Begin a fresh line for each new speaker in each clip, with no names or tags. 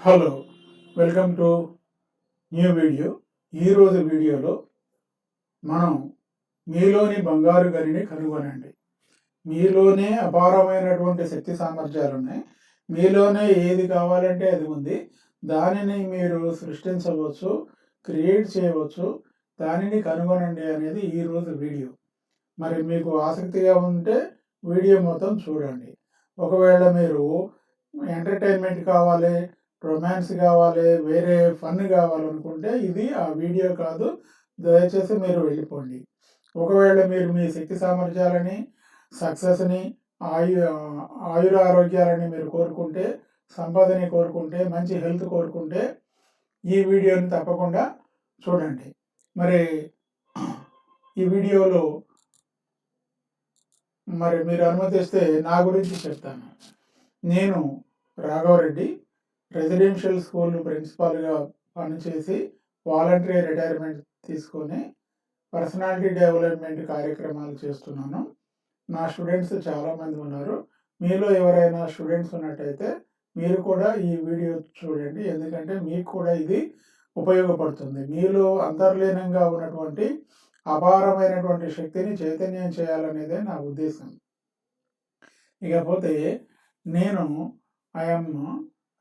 Hello, welcome to new video. ఈరోజు వీడియోలో మనం మీలోని బంగారు గనిని కనుగొనండి. మీలోనే అపారమైనటువంటి శక్తి సామర్థ్యాలు ఉన్నాయి. మీలోనే ఏది కావాలంటే అది ఉంది. దానిని మీరు సృష్టించవచ్చు, క్రియేట్ చేయవచ్చు. దానిని కనుగొనండి అనేది ఈరోజు వీడియో. మరి మీకు ఆసక్తిగా ఉంటే వీడియో మొత్తం చూడండి. ఒకవేళ మీరు ఎంటర్టైన్మెంట్ కావాలి, రొమాన్స్ కావాలి, వేరే ఫన్ కావాలనుకుంటే ఇది ఆ వీడియో కాదు. దయచేసి మీరు వెళ్ళిపోండి. ఒకవేళ మీరు మీ శక్తి సామర్థ్యాలని, సక్సెస్ని, ఆయురారోగ్యాలని మీరు కోరుకుంటే, సంపదని కోరుకుంటే, మంచి హెల్త్ కోరుకుంటే ఈ వీడియోని తప్పకుండా చూడండి. మరి ఈ వీడియోలో మీరు అనుమతిస్తే నా గురించి చెప్తాను. నేను రాఘవరెడ్డి రెసిడెన్షియల్ స్కూల్ ప్రిన్సిపాల్గా పనిచేసి వాలంటరీ రిటైర్మెంట్ తీసుకొని పర్సనాలిటీ డెవలప్మెంట్ కార్యక్రమాలు చేస్తున్నాను. నా స్టూడెంట్స్ చాలామంది ఉన్నారు. మీలో ఎవరైనా స్టూడెంట్స్ ఉన్నట్టయితే మీరు కూడా ఈ వీడియో చూడండి. ఎందుకంటే మీకు కూడా ఇది ఉపయోగపడుతుంది. మీలో అంతర్లీనంగా ఉన్నటువంటి అపారమైనటువంటి శక్తిని చైతన్యం చేయాలనేదే నా ఉద్దేశం. ఇకపోతే నేను I'm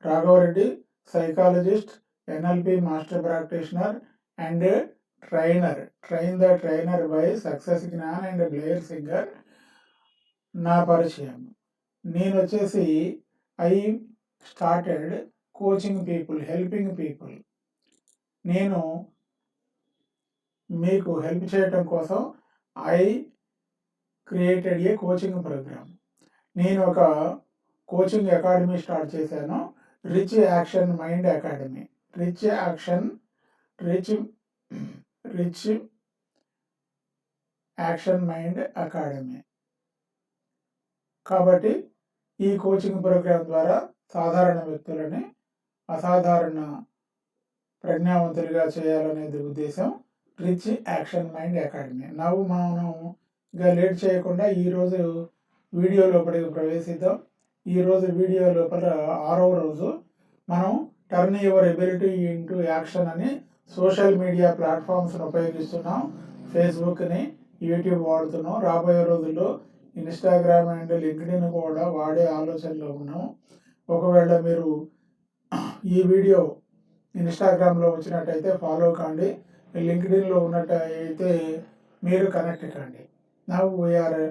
Raghava Reddy, psychologist, NLP master practitioner and trainer. Train the trainer by success Gyan and Blair Singer నా పరిచయం. నేను వచ్చేసి I started coaching people, helping people. నేను మీకు హెల్ప్ చేయటం కోసం I created a coaching program. నేను ఒక కోచింగ్ అకాడమీ స్టార్ట్ చేశాను, rich action mind academy. Rich action mind academy. కాబట్టి ఈ కోచింగ్ ప్రోగ్రాం ద్వారా సాధారణ వ్యక్తులని అసాధారణ ప్రజ్ఞావంతులుగా చేయాలనేది ఉద్దేశం. Rich action mind academy. మనం లేట్ చేయకుండా ఈరోజు వీడియో లోపలికి ప్రవేశిద్దాం. ఈరోజు వీడియో లోపల 6వ రోజు మనం turn your ability into action అని సోషల్ మీడియా ప్లాట్ఫామ్స్ని ఉపయోగిస్తున్నాం. ఫేస్బుక్ని, యూట్యూబ్ వాడుతున్నాం. రాబోయే రోజుల్లో ఇన్స్టాగ్రామ్ అండ్ లింక్డ్ఇన్ కూడా వాడే ఆలోచనలో ఉన్నాం. ఒకవేళ మీరు ఈ వీడియో ఇన్స్టాగ్రామ్లో వచ్చినట్టయితే ఫాలో కాండి, లింక్డ్ఇన్లో ఉన్నట్టయితే మీరు కనెక్ట్ కండి. Now we're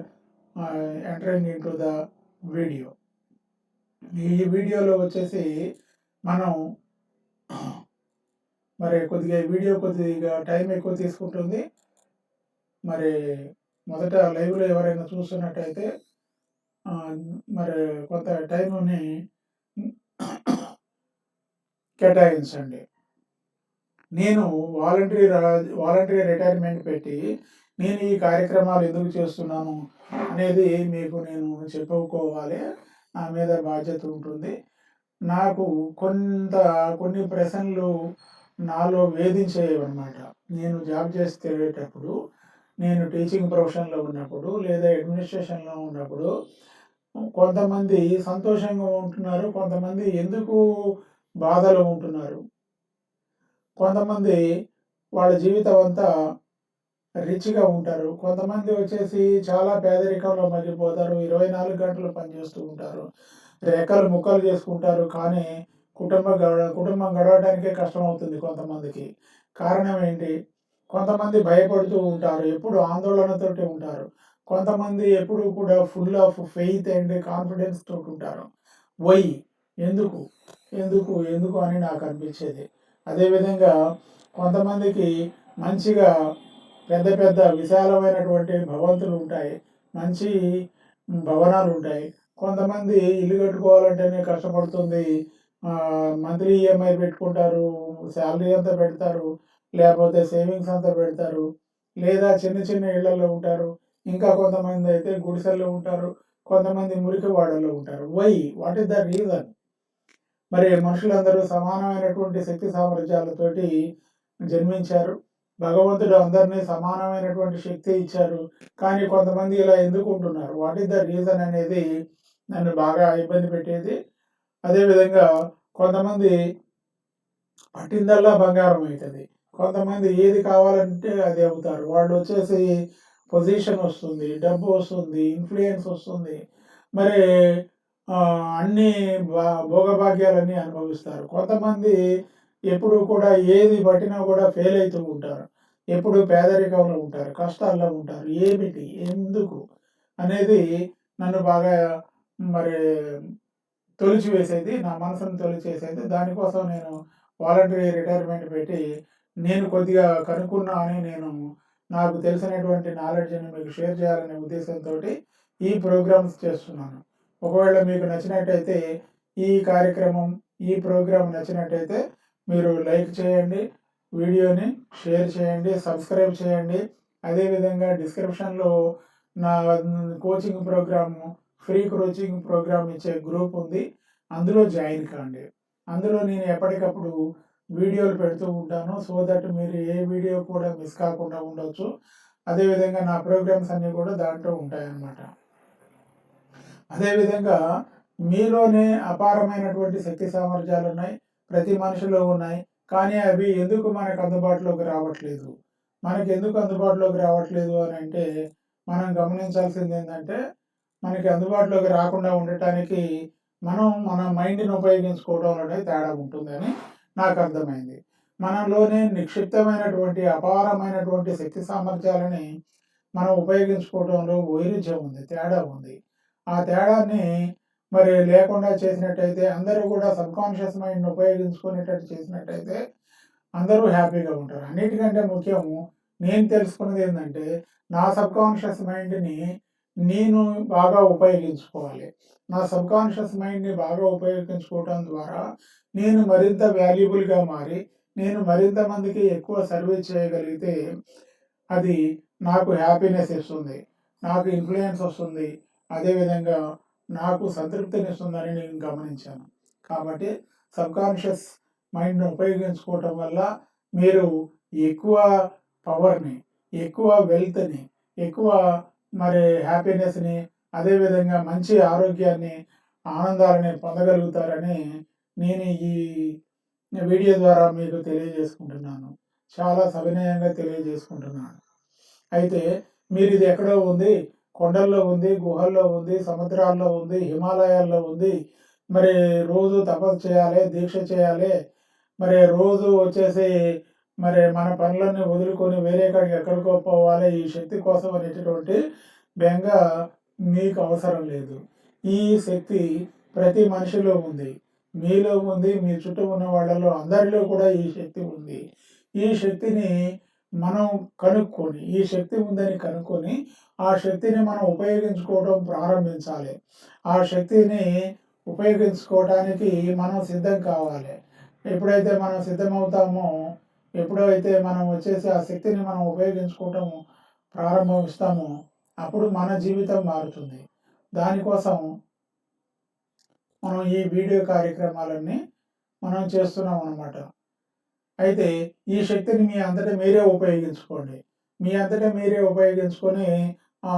entering into the video. ఈ వీడియోలో వచ్చేసి మనం కొద్దిగా టైం ఎక్కువ తీసుకుంటుంది. మొదట లైవ్లో ఎవరైనా చూస్తున్నట్టయితే కొంత టైంని కేటాయించండి. నేను వాలంటరీ రిటైర్మెంట్ పెట్టి నేను ఈ కార్యక్రమాలు ఎందుకు చేస్తున్నాను అనేది మీకు నేను చెప్పుకోవాలి. నా మీద బాధ్యత ఉంటుంది. నాకు కొన్ని ప్రశ్నలు నాలో వేధించేవన్నమాట. నేను జాబ్ చేసి తిరిగేటప్పుడు, నేను టీచింగ్ ప్రొఫెషన్లో ఉన్నప్పుడు, లేదా అడ్మినిస్ట్రేషన్లో ఉన్నప్పుడు కొంతమంది సంతోషంగా ఉంటున్నారు, కొంతమంది ఎందుకు బాధలో ఉంటున్నారు, కొంతమంది వాళ్ళ జీవితం అంతా రిచ్గా ఉంటారు, కొంతమంది వచ్చేసి చాలా పేదరికంలో మగ్గిపోతారు, 24 గంటలు పనిచేస్తూ ఉంటారు, రెక్కలు ముక్కలు చేసుకుంటారు. కానీ కుటుంబం గడవడానికే కష్టం అవుతుంది కొంతమందికి. కారణం ఏంటి? కొంతమంది భయపడుతూ ఉంటారు, ఎప్పుడు ఆందోళనతోటి ఉంటారు. కొంతమంది ఎప్పుడు కూడా full of faith and confidence తోటి ఉంటారు. వై, ఎందుకు ఎందుకు ఎందుకు అని నాకు అనిపించేది. అదేవిధంగా కొంతమందికి మంచిగా పెద్ద పెద్ద విశాలమైనటువంటి భవంతులు ఉంటాయి, మంచి భవనాలు ఉంటాయి. కొంతమంది ఇల్లు కట్టుకోవాలంటేనే కష్టపడుతుంది. మంత్లీ ఈఎంఐ పెట్టుకుంటారు, శాలరీ అంతా పెడతారు, లేకపోతే సేవింగ్స్ అంతా పెడతారు, లేదా చిన్న చిన్న ఇళ్లలో ఉంటారు. ఇంకా కొంతమంది అయితే గుడిసెల్లో ఉంటారు, కొంతమంది మురికి వాడల్లో ఉంటారు. What is the reason? మనుషులందరూ సమానమైనటువంటి శక్తి సామర్థ్యాలతోటి జన్మించారు. భగవంతుడు అందరినీ సమానమైనటువంటి శక్తి ఇచ్చారు. కానీ కొంతమంది ఇలా ఎందుకు ఉంటున్నారు? వాట్ ఈస్ ద రీజన్ అనేది నన్ను బాగా ఇబ్బంది పెట్టేది. అదేవిధంగా కొంతమంది పట్టిందల్లా బంగారం అవుతుంది. కొంతమంది ఏది కావాలంటే అది అవుతారు. వాళ్ళు వచ్చేసి పొజిషన్ వస్తుంది, డబ్బు వస్తుంది, ఇన్‌ఫ్లూయెన్స్ వస్తుంది. మరి అన్నీ భోగభాగ్యాలన్నీ అనుభవిస్తారు. కొంతమంది ఎప్పుడు కూడా ఏది పట్టినా కూడా ఫెయిల్ అయితూ ఉంటారు. ఎప్పుడు పేదరికంలో ఉంటారు, కష్టాల్లో ఉంటారు. ఏమిటి? ఎందుకు? అనేది నన్ను బాగా మరి తొలిచివేసేది. నా మనసును తొలిచేసేది. దానికోసం నేను వాలంటరీ రిటైర్మెంట్ పెట్టి, నేను కొద్దిగా కనుక్కున్నా అని నాకు తెలిసినటువంటి నాలెడ్జ్‌ని మీకు షేర్ చేయాలనే ఉద్దేశంతోటి ఈ ప్రోగ్రామ్స్ చేస్తున్నాను. ఒకవేళ మీకు నచ్చినట్టయితే ఈ కార్యక్రమం, ఈ ప్రోగ్రామ్ నచ్చినట్టయితే మీరు లైక్ చేయండి, వీడియోని షేర్ చేయండి, సబ్స్క్రైబ్ చేయండి. అదేవిధంగా డిస్క్రిప్షన్‌లో నా coaching program, free coaching program ఇచ్చే గ్రూప్ ఉంది. అందులో జాయిన్ కాండి. అందులో నేను ఎప్పటికప్పుడు వీడియోలు పెడుతూ ఉంటాను. సో దట్ మీరు ఏ వీడియో కూడా మిస్ కాకుండా ఉండొచ్చు. అదేవిధంగా నా ప్రోగ్రామ్స్ అన్నీ కూడా దాంట్లో ఉంటాయన్నమాట. అదేవిధంగా మీలోనే అపారమైనటువంటి శక్తి సామర్థ్యాలున్నాయి. ప్రతి మనిషిలో ఉన్నాయి. కానీ అవి ఎందుకు మనకు అందుబాటులోకి రావట్లేదు? మనకెందుకు అందుబాటులోకి రావట్లేదు అనంటే, మనం గమనించాల్సిందేంటంటే, మనకి అందుబాటులోకి రాకుండా ఉండటానికి మనం మన మైండ్‌ని ఉపయోగించుకోవడంలోనే తేడా ఉంటుందని నాకర్థమైంది. మనలోనే నిక్షిప్తమైనటువంటి, అపారమైనటువంటి శక్తి సామర్థ్యాలని మనం ఉపయోగించుకోవడంలో వైరుధ్యం ఉంది. తేడా ఉంది. ఆ తేడాన్ని మరి లేకుండా చేసినట్టయితే, అందరూ కూడా సబ్‌కాన్షియస్ మైండ్‌ని ఉపయోగించుకునేటట్టు చేసినట్టయితే అందరూ హ్యాపీగా ఉంటారు. అన్నిటికంటే ముఖ్యము నేను తెలుసుకున్నదేందంటే, నా సబ్‌కాన్షియస్ మైండ్‌ని నేను బాగా ఉపయోగించుకోవాలి. నా సబ్‌కాన్షియస్ మైండ్‌ని బాగా ఉపయోగించుకోవటం ద్వారా నేను మరింత వాల్యుబుల్‌గా మారి, నేను మరింత మందికి ఎక్కువ సర్వీస్ చేయగలిగితే, అది నాకు హ్యాపీనెస్ ఇస్తుంది. నాకు ఇన్‌ఫ్లూయెన్స్ వస్తుంది. అదేవిధంగా నాకు సంతృప్తినిస్తుందని నేను గమనించాను. కాబట్టి సబ్‌కాన్షియస్ మైండ్‌ని ఉపయోగించుకోవటం వల్ల మీరు ఎక్కువ పవర్‌ని, ఎక్కువ వెల్త్‌ని, ఎక్కువ మరి హ్యాపీనెస్‌ని, అదేవిధంగా మంచి ఆరోగ్యాన్ని, ఆనందాలని పొందగలుగుతారని నేను ఈ వీడియో ద్వారా మీకు తెలియజేసుకుంటున్నాను. చాలా సవినయంగా తెలియజేసుకుంటున్నాను. అయితే మీరిది ఎక్కడో ఉంది, కొండల్లో ఉంది, గుహల్లో ఉంది, సముద్రాల్లో ఉంది, హిమాలయాల్లో ఉంది. మరి రోజు తపస్సు చేయాలి, దీక్ష చేయాలి. మరి రోజు వచ్చేసి మరి మన పనులన్నీ వదులుకొని వేరే కాడికి ఎక్కడికో పోవాలి ఈ శక్తి కోసం అనేటటువంటి బెంగ మీకు అవసరం లేదు. ఈ శక్తి ప్రతి మనిషిలో ఉంది. మీలో ఉంది, మీ చుట్టూ ఉన్న వాళ్ళలో అందరిలో కూడా ఈ శక్తి ఉంది. ఈ శక్తిని మనం కనుక్కొని, ఈ శక్తి ఉందని కనుక్కొని, ఆ శక్తిని మనం ఉపయోగించుకోవడం ప్రారంభించాలి. ఆ శక్తిని ఉపయోగించుకోవటానికి మనం సిద్ధం కావాలి. ఎప్పుడైతే మనం సిద్ధమవుతామో, ఎప్పుడైతే మనం వచ్చేసి ఆ శక్తిని మనం ఉపయోగించుకోవటం ప్రారంభిస్తామో, అప్పుడు మన జీవితం మారుతుంది. దానికోసం మనం ఈ వీడియో కార్యక్రమాలన్నీ మనం చేస్తున్నాం అన్నమాట. అయితే ఈ శక్తిని మీ అంతట మీరే ఉపయోగించుకోండి. మీ అంతట మీరే ఉపయోగించుకొని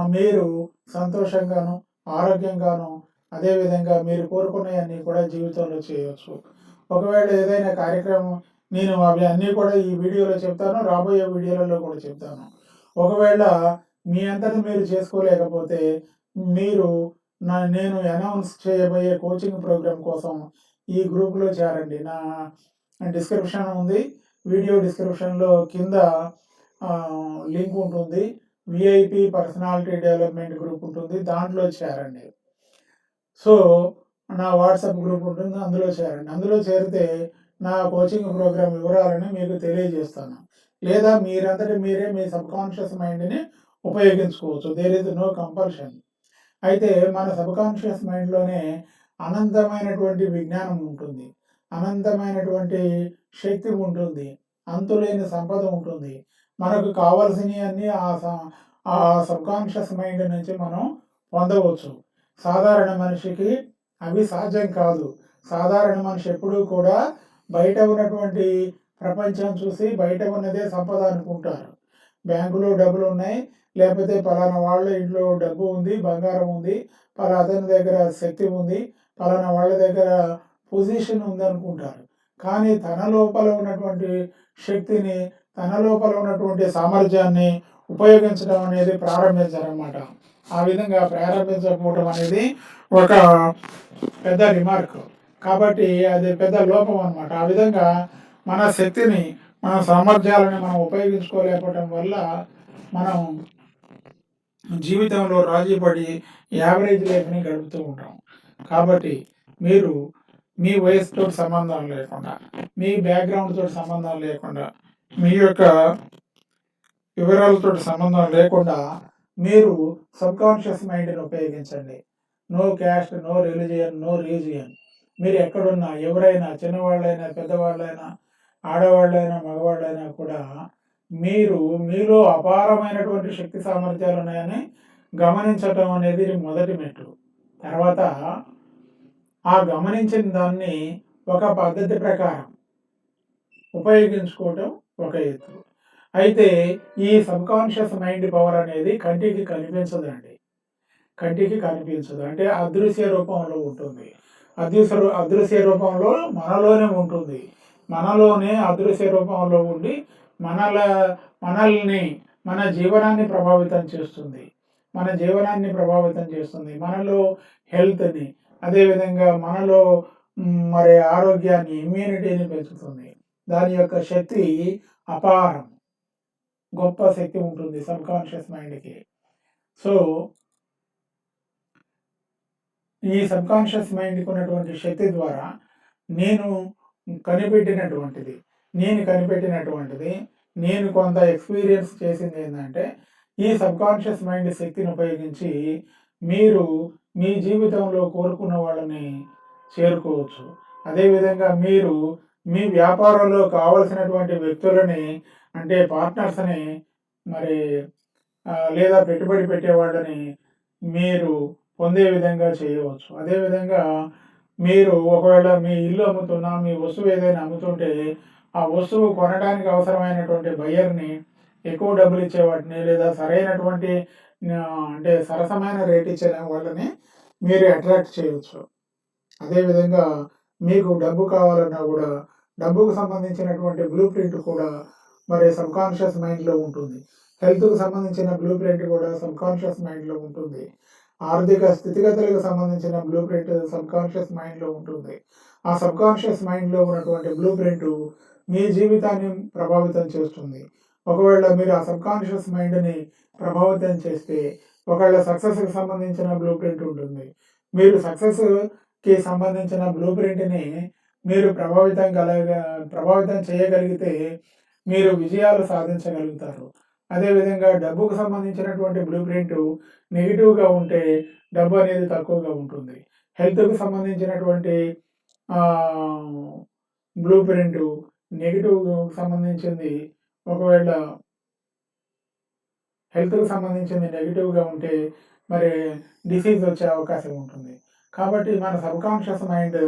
మీరు సంతోషంగాను, ఆరోగ్యంగాను, అదేవిధంగా మీరు కోరుకున్నయన్నీ కూడా జీవితంలో చేయొచ్చు. ఒకవేళ ఏదైనా కార్యక్రమం నేను అవి అన్నీ కూడా ఈ వీడియోలో చెప్తాను. రాబోయే వీడియోలలో కూడా చెప్తాను. ఒకవేళ మీ అంతట మీరు చేసుకోలేకపోతే మీరు నేను అనౌన్స్ చేయబోయే కోచింగ్ ప్రోగ్రామ్ కోసం ఈ గ్రూప్‌లో చేరండి. నా డిస్క్రిప్షన్ ఉంది. వీడియో డిస్క్రిప్షన్‌లో కింద లింక్ ఉంటుంది. వీఐపీ పర్సనాలిటీ డెవలప్‌మెంట్ గ్రూప్ ఉంటుంది. దాంట్లో చేరండి. సో, నా వాట్సాప్ గ్రూప్ ఉంటుంది. అందులో చేరండి. అందులో చేరితే నా కోచింగ్ ప్రోగ్రామ్ వివరాలను మీకు తెలియజేస్తాను. లేదా మీరంతట మీరే మీ సబ్‌కాన్షియస్ మైండ్‌ని ఉపయోగించుకోవచ్చు. There is no compulsion. అయితే మన సబ్‌కాన్షియస్ మైండ్‌లోనే అనంతమైనటువంటి విజ్ఞానం ఉంటుంది. అనంతమైనటువంటి శక్తి ఉంటుంది. అంతులేని సంపద ఉంటుంది. మనకు కావాల్సినయన్నీ ఆ సబ్‌కాన్షియస్ మైండ్ నుంచి మనం పొందవచ్చు. సాధారణ మనిషికి అవి సాధ్యం కాదు. సాధారణ మనిషి ఎప్పుడూ కూడా బయట ఉన్నటువంటి ప్రపంచం చూసి బయట ఉన్నదే సంపద అనుకుంటారు. బ్యాంకులో డబ్బులున్నాయి, లేకపోతే పలానా వాళ్ళ ఇంట్లో డబ్బు ఉంది, బంగారం ఉంది, అతని దగ్గర శక్తి ఉంది, పలానా వాళ్ళ దగ్గర పొజిషన్ ఉందనుకుంటారు. కానీ తన లోపల ఉన్నటువంటి శక్తిని, తన లోపల ఉన్నటువంటి సామర్థ్యాన్ని ఉపయోగించడం అనేది ప్రారంభించారన్నమాట. ఆ విధంగా ప్రారంభించకపోవడం అనేది ఒక పెద్ద రిమార్క్. కాబట్టి అది పెద్ద లోపం అన్నమాట. ఆ విధంగా మన శక్తిని, మన సామర్థ్యాలను మనం ఉపయోగించుకోలేకపోవటం వల్ల మనం జీవితంలో రాజీ పడి యావరేజ్ లైఫ్‌ని గడుపుతూ ఉంటాం. కాబట్టి మీరు మీ వయసుతో సంబంధం లేకుండా, మీ బ్యాక్‌గ్రౌండ్‌తో సంబంధం లేకుండా, మీ యొక్క వివరాలతోటి సంబంధం లేకుండా మీరు సబ్‌కాన్షియస్ మైండ్‌ని ఉపయోగించండి. No caste, no religion, no region. మీరు ఎక్కడున్నా, ఎవరైనా చిన్నవాళ్ళైనా, పెద్దవాళ్ళైనా, ఆడవాళ్ళైనా, మగవాళ్ళైనా కూడా మీరు మీలో అపారమైనటువంటి శక్తి సామర్థ్యాలు ఉన్నాయని గమనించటం అనేది మొదటి మెట్టు. తర్వాత ఆ గమనించిన దాన్ని ఒక పద్ధతి ప్రకారం ఉపయోగించుకోవటం ఒక ఎత్తు. అయితే ఈ సబ్‌కాన్షియస్ మైండ్ పవర్ అనేది కంటికి కనిపించదండి. కంటికి కనిపించదు. అంటే అదృశ్య రూపంలో ఉంటుంది. అదృశ్య రూపంలో మనలోనే ఉంటుంది. మనలోనే అదృశ్య రూపంలో ఉండి మనల్ని మన జీవనాన్ని ప్రభావితం చేస్తుంది. మన జీవనాన్ని ప్రభావితం చేస్తుంది. మనలో హెల్త్‌ని, అదేవిధంగా మనలో మరి ఆరోగ్యాన్ని, ఇమ్యూనిటీని పెంచుతుంది. దాని యొక్క శక్తి అపారం. గొప్ప శక్తి ఉంటుంది సబ్‌కాన్షియస్ మైండ్‌కి. సో, ఈ సబ్‌కాన్షియస్ మైండ్‌కి ఉన్నటువంటి శక్తి ద్వారా నేను కనిపెట్టినటువంటిది, నేను కొంత ఎక్స్‌పీరియన్స్ చేసిందేందంటే, ఈ సబ్‌కాన్షియస్ మైండ్ శక్తిని ఉపయోగించి మీరు మీ జీవితంలో కోరుకున్న వాళ్ళని చేరుకోవచ్చు. అదేవిధంగా మీరు మీ వ్యాపారంలో కావాల్సినటువంటి వ్యక్తులని, అంటే పార్ట్నర్స్‌ని మరి లేదా పెట్టుబడి పెట్టేవాళ్ళని మీరు పొందే విధంగా చేయవచ్చు. అదేవిధంగా మీరు ఒకవేళ మీ ఇల్లు అమ్ముతున్నా, మీ వస్తువు ఏదైనా అమ్ముతుంటే, ఆ వస్తువు కొనడానికి అవసరమైనటువంటి బయ్యర్‌ని, ఎక్కువ డబ్బులు ఇచ్చే వాటిని, లేదా సరైనటువంటి అంటే సరసమైన రేట్ ఇచ్చే వాళ్ళని మీరు అట్రాక్ట్ చేయవచ్చు. అదేవిధంగా మీకు డబ్బు కావాలన్నా కూడా, డబ్బుకు సంబంధించినటువంటి బ్లూ ప్రింట్ కూడా మరి సబ్‌కాన్షియస్ మైండ్‌లో ఉంటుంది. హెల్త్‌కు సంబంధించిన బ్లూ ప్రింట్ కూడా సబ్‌కాన్షియస్ మైండ్‌లో ఉంటుంది. ఆర్థిక స్థితిగతులకు సంబంధించిన బ్లూ ప్రింట్ సబ్‌కాన్షియస్ మైండ్‌లో ఉంటుంది. ఆ సబ్‌కాన్షియస్ మైండ్‌లో ఉన్నటువంటి బ్లూ ప్రింట్ మీ జీవితాన్ని ప్రభావితం చేస్తుంది. ఒకవేళ మీరు ఆ సబ్‌కాన్షియస్ మైండ్‌ని ప్రభావితం చేస్తే, ఒకవేళ సక్సెస్‌కి సంబంధించిన బ్లూ ప్రింట్ ఉంటుంది. మీరు సక్సెస్‌కి సంబంధించిన బ్లూ ప్రింట్‌ని మీరు ప్రభావితం చేయగలిగితే మీరు విజయాలు సాధించగలుగుతారు. అదేవిధంగా డబ్బుకు సంబంధించినటువంటి బ్లూ ప్రింట్ నెగెటివ్‌గా ఉంటే డబ్బు అనేది తక్కువగా ఉంటుంది. హెల్త్‌కి సంబంధించినటువంటి ఆహ్, బ్లూ ప్రింట్ నెగెటివ్‌గా సంబంధించింది, ఒకవేళ హెల్త్‌కి సంబంధించింది నెగెటివ్‌గా ఉంటే మరి డిసీజ్ వచ్చే అవకాశం ఉంటుంది. కాబట్టి మన సబ్‌కాన్షియస్ మైండ్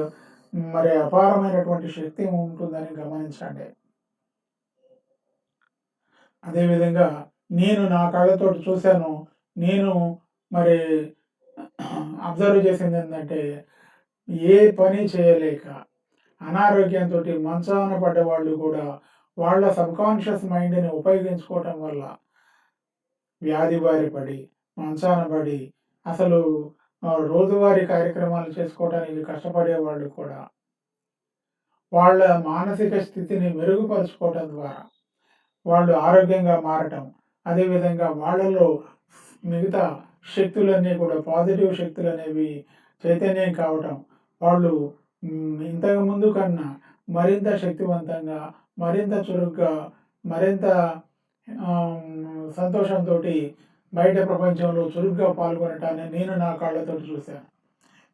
మరి అపారమైనటువంటి శక్తి ఉంటుందని గమనించండి. అదేవిధంగా నేను నా కళ్ళతోటి చూశాను. నేను మరి అబ్జర్వ్ చేసిందేంటంటే, ఏ పని చేయలేక అనారోగ్యంతోటి మంచాన పడ్డవాళ్ళు కూడా వాళ్ళ సబ్‌కాన్షియస్ మైండ్‌ని ఉపయోగించుకోవటం వల్ల వ్యాధి బారి పడి, మంచాన పడి, అసలు రోజువారీ కార్యక్రమాలు చేసుకోవడానికి కష్టపడేవాళ్ళు కూడా వాళ్ళ మానసిక స్థితిని మెరుగుపరుచుకోవటం ద్వారా వాళ్ళు ఆరోగ్యంగా మారటం, అదేవిధంగా వాళ్ళలో మిగతా శక్తులన్నీ కూడా పాజిటివ్ శక్తులనేవి చైతన్యం కావటం, వాళ్ళు ఇంతకు ముందు కన్నా మరింత శక్తివంతంగా, మరింత చురుగ్గా, మరింత సంతోషంతోటి బయట ప్రపంచంలో చురుగ్గా పాల్గొనటాన్ని నేను నా కళ్ళతోటి చూశాను.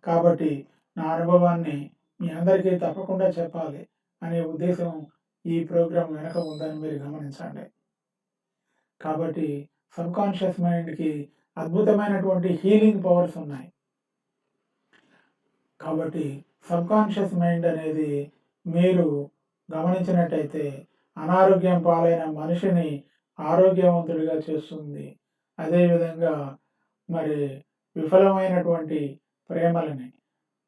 కాబట్టి నా అనుభవాన్ని మీ అందరికీ తప్పకుండా చెప్పాలి అనే ఉద్దేశం ఈ ప్రోగ్రామ్ వెనక ఉందని మీరు గమనించండి. కాబట్టి సబ్‌కాన్షియస్ మైండ్‌కి అద్భుతమైనటువంటి హీలింగ్ పవర్స్ ఉన్నాయి. కాబట్టి సబ్‌కాన్షియస్ మైండ్ అనేది మీరు గమనించినట్టయితే అనారోగ్యం పాలైన మనిషిని ఆరోగ్యవంతుడిగా చేస్తుంది. అదేవిధంగా మరి విఫలమైనటువంటి ప్రేమలని,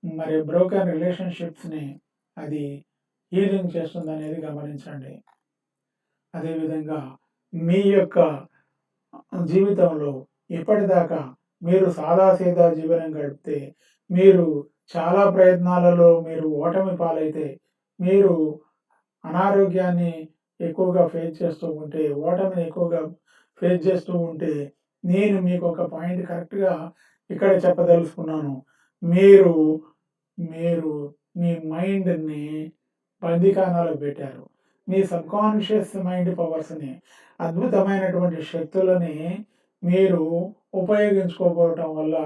మరి బ్రోకెన్ రిలేషన్‌షిప్స్‌ని అది హీలింగ్ చేస్తుందనేది గమనించండి. అదేవిధంగా మీ యొక్క జీవితంలో ఇప్పటిదాకా మీరు సాదాసీదా జీవనం గడిపితే, మీరు చాలా ప్రయత్నాలలో మీరు ఓటమి పాలైతే, మీరు అనారోగ్యాన్ని ఎక్కువగా ఫేస్ చేస్తూ ఉంటే, ఓటమిని ఎక్కువగా ఫేస్ చేస్తూ ఉంటే, నేను మీకొక పాయింట్ కరెక్ట్‌గా ఇక్కడ చెప్పదలుచుకున్నాను. మీరు, మీరు మీ మైండ్‌ని బందీఖానాలో పెట్టారు. మీ సబ్‌కాన్షియస్ మైండ్ పవర్స్‌ని, అద్భుతమైనటువంటి శక్తులని మీరు ఉపయోగించుకోకపోవటం వల్ల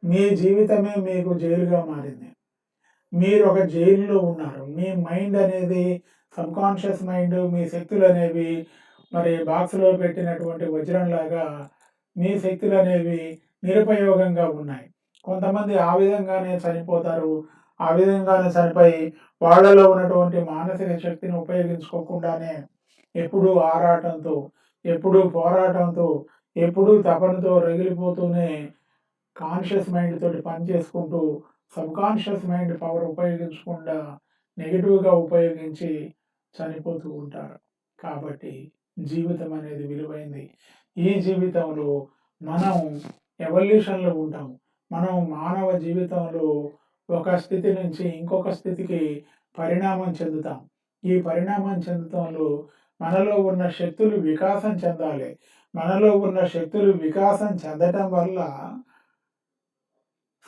మీ జీవితమే మీకు జైలుగా మారింది. మీరొక జైల్‌లో ఉన్నారు. మీ మైండ్ అనేది సబ్‌కాన్షియస్ మైండ్, మీ శక్తులనేవి మరి బాక్స్‌లో పెట్టినటువంటి వజ్రంలాగా మీ శక్తులనేవి నిరుపయోగంగా ఉన్నాయి. కొంతమంది ఆ విధంగానే చనిపోతారు. ఆ విధంగానే చనిపోయి వాళ్ళలో ఉన్నటువంటి మానసిక శక్తిని ఉపయోగించుకోకుండానే ఎప్పుడూ ఆరాటంతో, ఎప్పుడూ పోరాటంతో, ఎప్పుడూ తపనతో రగిలిపోతూనే కాన్షియస్ మైండ్ తోటి పని చేసుకుంటూ సబ్‌కాన్షియస్ మైండ్ పవర్ ఉపయోగించకుండా నెగెటివ్‌గా ఉపయోగించి చనిపోతూ ఉంటారు. కాబట్టి జీవితం అనేది విలువైంది. ఈ జీవితంలో మనం ఎవల్యూషన్‌లో ఉంటాం. మనం మానవ జీవితంలో ఒక స్థితి నుంచి ఇంకొక స్థితికి పరిణామం చెందుతాం. ఈ పరిణామం చెందుతంలో మనలో ఉన్న శక్తులు వికాసం చెందాలి. మనలో ఉన్న శక్తులు వికాసం చెందటం వల్ల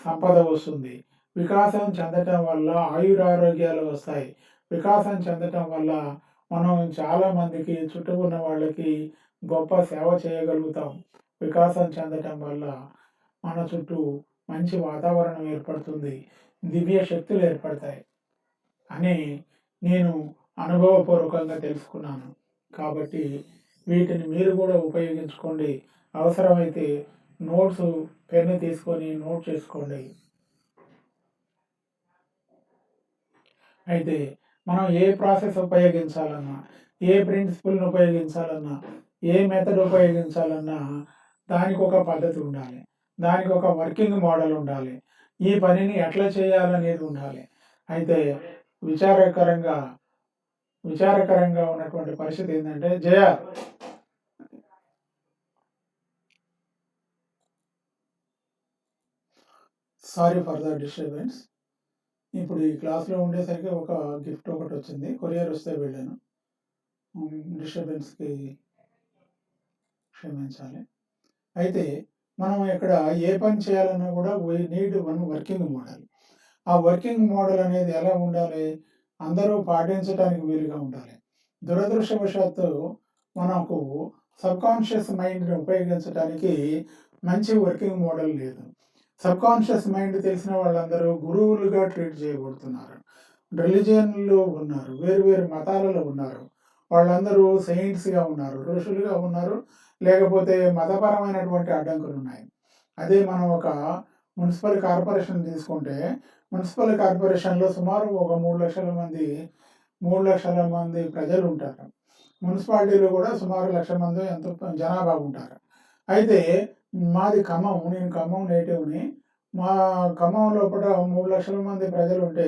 సంపద వస్తుంది. వికాసం చెందటం వల్ల ఆయురారోగ్యాలు వస్తాయి. వికాసం చెందటం వల్ల మనం చాలా మందికి చుట్టూ ఉన్న వాళ్ళకి గొప్ప సేవ చేయగలుగుతాం. వికాసం చెందటం వల్ల మన చుట్టూ మంచి వాతావరణం ఏర్పడుతుంది. దివ్య శక్తులు ఏర్పడతాయి అని నేను అనుభవపూర్వకంగా తెలుసుకున్నాను. కాబట్టి వీటిని మీరు కూడా ఉపయోగించుకోండి. అవసరమైతే నోట్సు, పెన్ను తీసుకొని నోట్ చేసుకోండి. అయితే మనం ఏ ప్రాసెస్ ఉపయోగించాలన్నా, ఏ ప్రిన్సిపల్‌ని ఉపయోగించాలన్నా, ఏ మెథడ్ ఉపయోగించాలన్నా దానికొక పద్ధతి ఉండాలి. దానికొక వర్కింగ్ మోడల్ ఉండాలి. ఈ పనిని ఎట్లా చేయాలనేది ఉండాలి. అయితే విచారకరంగా విచారకరంగా ఉన్నటువంటి పరిస్థితి ఏందంటే జయ సారీ ఫర్ ద డిస్టర్బెన్స్. ఇప్పుడు ఈ క్లాస్‌లో ఉండేసరికి ఒక గిఫ్ట్ ఒకటొచ్చింది. కొరియర్ వస్తే వెళ్ళాను. డిస్టర్బెన్స్‌కి క్షమించాలి. అయితే మనం ఇక్కడ ఏ పని చేయాలన్నా కూడా we need one working model. ఆ వర్కింగ్ మోడల్ అనేది ఎలా ఉండాలి? అందరూ పాటించటానికి వీలుగా ఉండాలి. దురదృష్టవశాత్తు మనకు సబ్‌కాన్షియస్ మైండ్‌ని ఉపయోగించటానికి మంచి వర్కింగ్ మోడల్ లేదు. సబ్‌కాన్షియస్ మైండ్ తెలిసిన వాళ్ళందరూ గురువులుగా ట్రీట్ చేయబడుతున్నారు. రిలిజియన్‌లో ఉన్నారు. వేరు వేరు మతాలలో ఉన్నారు. వాళ్ళందరూ సెయింట్స్‌గా ఉన్నారు. ఋషులుగా ఉన్నారు. లేకపోతే మతపరమైనటువంటి అడ్డంకులున్నాయి. అదే మనం ఒక మున్సిపల్ కార్పొరేషన్ తీసుకుంటే, మున్సిపల్ కార్పొరేషన్‌లో సుమారు ఒక 3,00,000 మంది ప్రజలుంటారు. మున్సిపాలిటీలో కూడా సుమారు 1,00,000 మందో ఎంతో జనాభా ఉంటారు. అయితే మాది ఖమ్మం. నేను ఖమ్మం నేటివ్‌ని. మా ఖమ్మం లోపట 3,00,000 మంది ప్రజలుంటే,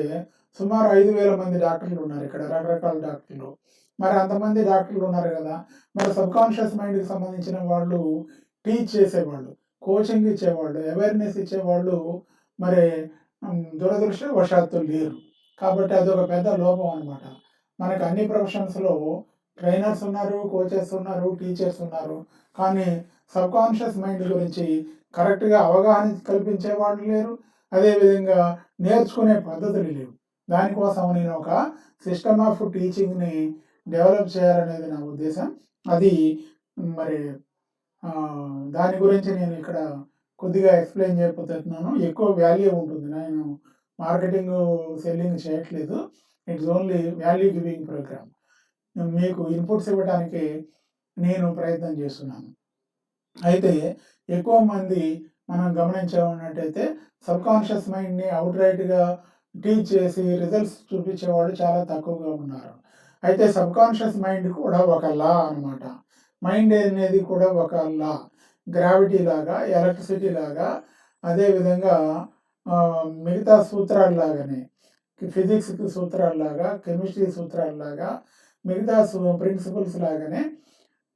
సుమారు 5,000 మంది డాక్టర్లున్నారు ఇక్కడ. రకరకాల డాక్టర్లు. మరి అంతమంది డాక్టర్లున్నారు గదా! మరి సబ్‌కాన్షియస్ మైండ్‌కి సంబంధించిన వాళ్ళు టీచ్ చేసేవాళ్ళు, కోచింగ్ ఇచ్చేవాళ్ళు, అవేర్‌నెస్ ఇచ్చేవాళ్ళు మరి దురదృష్టవశాత్తు లేరు. కాబట్టి అదొక పెద్ద లోపం అనమాట. మనకు అన్ని ప్రొఫెషన్స్‌లో ట్రైనర్స్ ఉన్నారు, కోచెస్ ఉన్నారు, టీచర్స్ ఉన్నారు. కానీ సబ్‌కాన్షియస్ మైండ్ గురించి కరెక్ట్‌గా అవగాహన కల్పించే వాళ్ళు లేరు. అదేవిధంగా నేర్చుకునే పద్ధతులు లేవు. దానికోసం నేను ఒక సిస్టమ్ ఆఫ్ టీచింగ్‌ని డెవలప్ చేయాలనేది నా ఉద్దేశం. అది మరి దాని గురించి నేను ఇక్కడ కొద్దిగా ఎక్స్‌ప్లెయిన్ చేయబోతున్నాను. ఎక్కువ వాల్యూ ఉంటుంది. నేను మార్కెటింగు, సెల్లింగ్ చేయట్లేదు. It's only value giving program. మీకు ఇన్‌పుట్స్ ఇవ్వటానికి నేను ప్రయత్నం చేస్తున్నాను. అయితే ఎక్కువ మంది మనం గమనించామన్నట్టయితే సబ్‌కాన్షియస్ మైండ్‌ని ఔట్‌రైట్‌గా టీచ్ చేసి రిజల్ట్స్ చూపించేవాళ్ళు చాలా తక్కువగా ఉన్నారు. అయితే సబ్‌కాన్షియస్ మైండ్ కూడా ఒక లా అనమాట. మైండ్ అనేది కూడా ఒక లా. గ్రావిటీ లాగా, ఎలక్ట్రిసిటీ లాగా, అదేవిధంగా మిగతా సూత్రాల్లాగానే ఫిజిక్స్‌కి సూత్రాల్లాగా, కెమిస్ట్రీ సూత్రాల్లాగా, మిగతా ప్రిన్సిపల్స్ లాగానే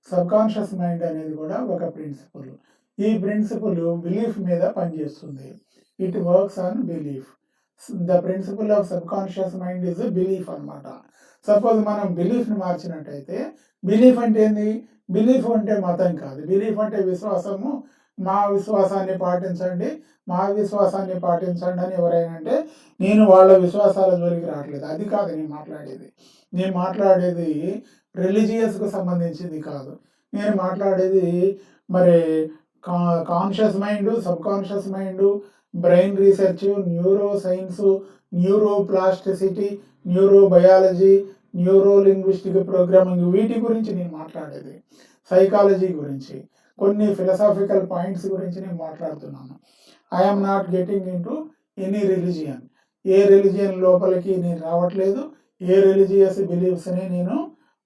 సబ్‌కాన్షియస్ మైండ్ అనేది కూడా ఒక ప్రిన్సిపల్. ఈ ప్రిన్సిపల్ బిలీఫ్ మీద పనిచేస్తుంది. It works on belief. The principle of subconscious mind is belief అనమాట. సపోజ్ మనం బిలీఫ్‌ని మార్చినట్టయితే, బిలీఫ్ అంటే ఏంది? బిలీఫ్ అంటే మతం కాదు. బిలీఫ్ అంటే విశ్వాసము. మా విశ్వాసాన్ని పాటించండి, మా విశ్వాసాన్ని పాటించండి అని ఎవరైనా అంటే, నేను వాళ్ళ విశ్వాసాల జోలికి రావట్లేదు. అది కాదు నేను మాట్లాడేది. నేను మాట్లాడేది రిలీజియస్‌కి సంబంధించింది కాదు. నేను మాట్లాడేది మరి conscious mind, subconscious mind, brain research, neuro science, neuro plasticity, neuro biology, neuro linguistic programming, వీటి గురించి నేను మాట్లాడేది. సైకాలజీ గురించి, కొన్ని ఫిలసాఫికల్ పాయింట్స్ గురించి నేను మాట్లాడుతున్నాను. I am not getting into any religion. A religion లోపలికి నేను రావట్లేదు. ఏ రిలీజియస్ బిలీఫ్స్‌ని నేను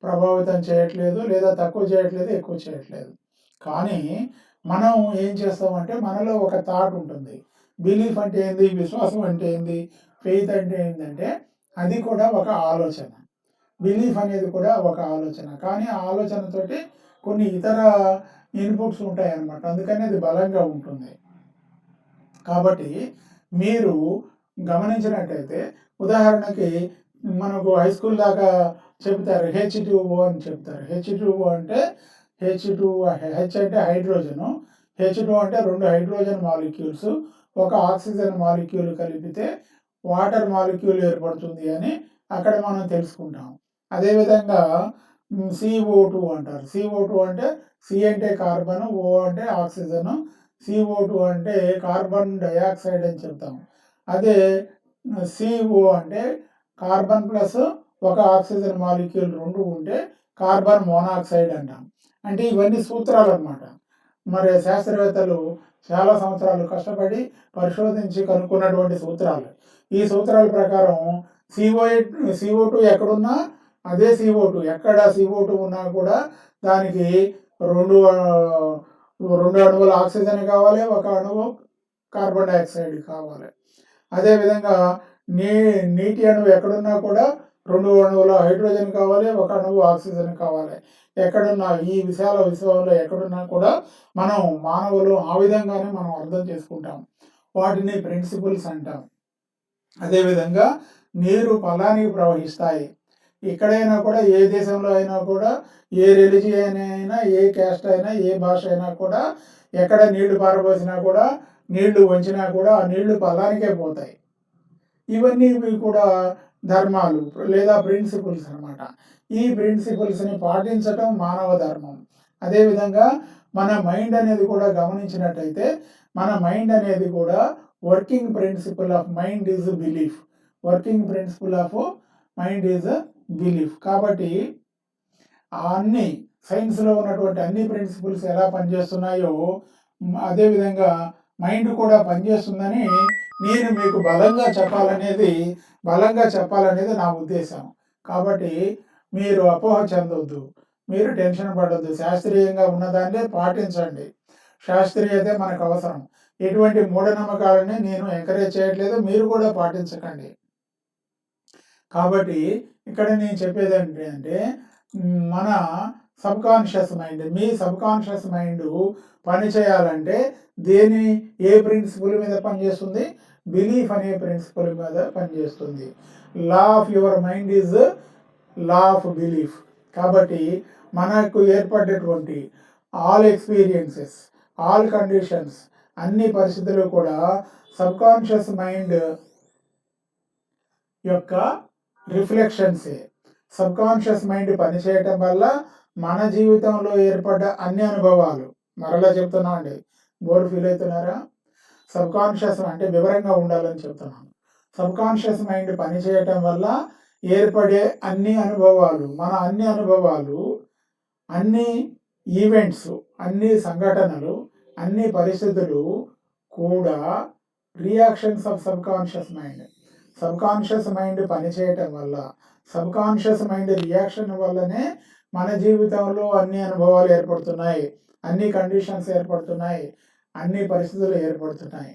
ప్రభావితం చేయట్లేదు, లేదా తక్కువ చేయట్లేదు, ఎక్కువ చేయట్లేదు. కానీ మనం ఏం చేస్తామంటే, మనలో ఒక థాట్ ఉంటుంది. బిలీఫ్ అంటే ఏంది? విశ్వాసం అంటే ఏంది? ఫెయిత్ అంటే ఏంటంటే, అది కూడా ఒక ఆలోచన. బిలీఫ్ అనేది కూడా ఒక ఆలోచన. కానీ ఆ ఆలోచనతోటి కొన్ని ఇతర ఇన్పుట్స్ ఉంటాయన్నమాట. అందుకని అది బలంగా ఉంటుంది. కాబట్టి మీరు గమనించినట్టయితే, ఉదాహరణకి మనకు హై స్కూల్ దాకా చెప్తారు H2O అని చెప్తారు. H2O అంటే హెచ్ అంటే హైడ్రోజను, H2 అంటే 2 హైడ్రోజన్ మాలిక్యూల్స్, ఒక ఆక్సిజన్ మాలిక్యూల్ కలిపితే వాటర్ మాలిక్యూల్ ఏర్పడుతుంది అని అక్కడ మనం తెలుసుకుంటాం. అదేవిధంగా CO2 అంటారు. CO2 అంటే సి అంటే కార్బన్, ఓ అంటే ఆక్సిజన్, CO2 అంటే కార్బన్ డయాక్సైడ్ అని చెప్తాం. అదే CO అంటే కార్బన్ ప్లస్ ఒక ఆక్సిజన్ మాలిక్యూల్ 2 ఉంటే కార్బన్ మోనాక్సైడ్ అంటాం. అంటే ఇవన్నీ సూత్రాలు అన్నమాట. మరి శాస్త్రవేత్తలు చాలా సంవత్సరాలు కష్టపడి పరిశోధించి కనుక్కున్నటువంటి సూత్రాలు. ఈ సూత్రాల ప్రకారం CO2 ఎక్కడున్నా అదే CO2. ఎక్కడ CO2 ఉన్నా కూడా దానికి 2 అణువుల ఆక్సిజన్ కావాలి, ఒక అణువు కార్బన్ డయాక్సైడ్ కావాలి. అదేవిధంగా నీటి అణువు ఎక్కడున్నా కూడా 2 అణువుల హైడ్రోజన్ కావాలి, ఒక అణువు ఆక్సిజన్ కావాలి. ఎక్కడున్నా ఈ విశాల విశ్వంలో ఎక్కడున్నా కూడా మనం మానవులు ఆ విధంగానే మనం అర్థం చేసుకుంటాం. వాటిని ప్రిన్సిపల్స్ అంటాం. అదేవిధంగా నీరు పొలానికి ప్రవహిస్తాయి. ఎక్కడైనా కూడా, ఏ దేశంలో అయినా కూడా, ఏ రిలీజియన్ అయినా, ఏ క్యాస్ట్ అయినా, ఏ భాష అయినా కూడా, ఎక్కడ నీళ్లు పారబోసినా కూడా, నీళ్లు వంచినా కూడా ఆ నీళ్లు పొలానికే పోతాయి. ఇవన్నీ కూడా ధర్మాలు లేదా ప్రిన్సిపల్స్ అనమాట. ఈ ప్రిన్సిపల్స్ని పాటించటం మానవ ధర్మం. అదేవిధంగా మన మైండ్ అనేది కూడా గమనించినట్టయితే, మన మైండ్ అనేది కూడా working principle of mind is belief. Working principle of mind is belief. కాబట్టి అన్ని సైన్స్లో ఉన్నటువంటి అన్ని ప్రిన్సిపల్స్ ఎలా పనిచేస్తున్నాయో అదేవిధంగా మైండ్ కూడా పనిచేస్తుందని నేను మీకు బలంగా చెప్పాలనేది నా ఉద్దేశం. కాబట్టి మీరు అపోహ చెందొద్దు, మీరు టెన్షన్ పడొద్దు. శాస్త్రీయంగా ఉన్నదాన్నే పాటించండి. శాస్త్రీయతే మనకు అవసరం. ఎటువంటి మూఢనమ్మకాలని నేను ఎంకరేజ్ చేయట్లేదు, మీరు కూడా పాటించకండి. కాబట్టి ఇక్కడ నేను చెప్పేది ఏంటంటే, మన సబ్‌కాన్షియస్ మైండ్, మీ సబ్‌కాన్షియస్ మైండ్ పని చేయాలంటే ఏ ప్రిన్సిపల్ మీద పనిచేస్తుంది? బిలీఫ్ అనే ప్రిన్సిపల్ మీద పనిచేస్తుంది. Law of your mind is law of belief. కాబట్టి మనకు ఏర్పడేటువంటి ఆల్ ఎక్స్పీరియన్సెస్, ఆల్ కండిషన్స్, అన్ని పరిస్థితులు కూడా సబ్‌కాన్షియస్ మైండ్ యొక్క రిఫ్లెక్షన్సే. సబ్‌కాన్షియస్ మైండ్ పనిచేయటం వల్ల మన జీవితంలో ఏర్పడ్డ అన్ని అనుభవాలు, మరలా చెప్తున్నా అండి, బోర్ ఫీల్ అవుతున్నారా? సబ్‌కాన్షియస్ అంటే వివరంగా ఉండాలని చెప్తున్నాను. సబ్‌కాన్షియస్ మైండ్ పనిచేయటం వల్ల ఏర్పడే అన్ని అనుభవాలు, అన్ని అనుభవాలు, అన్ని ఈవెంట్స్, అన్ని సంఘటనలు, అన్ని పరిస్థితులు కూడా reactions of subconscious mind. Subconscious mind పనిచేయటం వల్ల, సబ్‌కాన్షియస్ మైండ్ రియాక్షన్ వల్లనే మన జీవితంలో అన్ని అనుభవాలు ఏర్పడుతున్నాయి, అన్ని కండిషన్స్ ఏర్పడుతున్నాయి, అన్ని పరిస్థితులు ఏర్పడుతున్నాయి.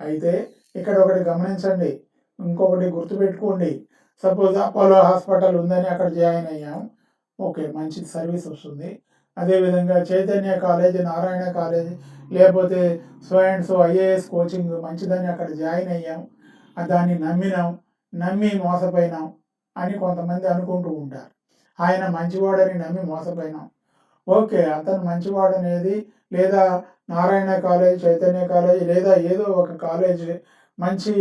అయితే ఇక్కడ ఒకటి గమనించండి, ఇంకొకటి గుర్తుపెట్టుకోండి. సపోజ్ అపోలో హాస్పిటల్ ఉందని అక్కడ జాయిన్ అయ్యాం. ఓకే, మంచి సర్వీస్ వస్తుంది. అదేవిధంగా చైతన్య కాలేజ్, నారాయణ కాలేజ్, లేకపోతే so and so IAS coaching మంచిదని అక్కడ జాయిన్ అయ్యాం. దాన్ని నమ్మి మోసపోయినాం అని కొంతమంది అనుకుంటూ ఉంటారు. ఆయన మంచివాడని నమ్మి మోసపోయినాం. ఓకే, అతను మంచివాడనేది, లేదా నారాయణ కాలేజ్, చైతన్య కాలేజ్, లేదా ఏదో ఒక కాలేజ్ మంచి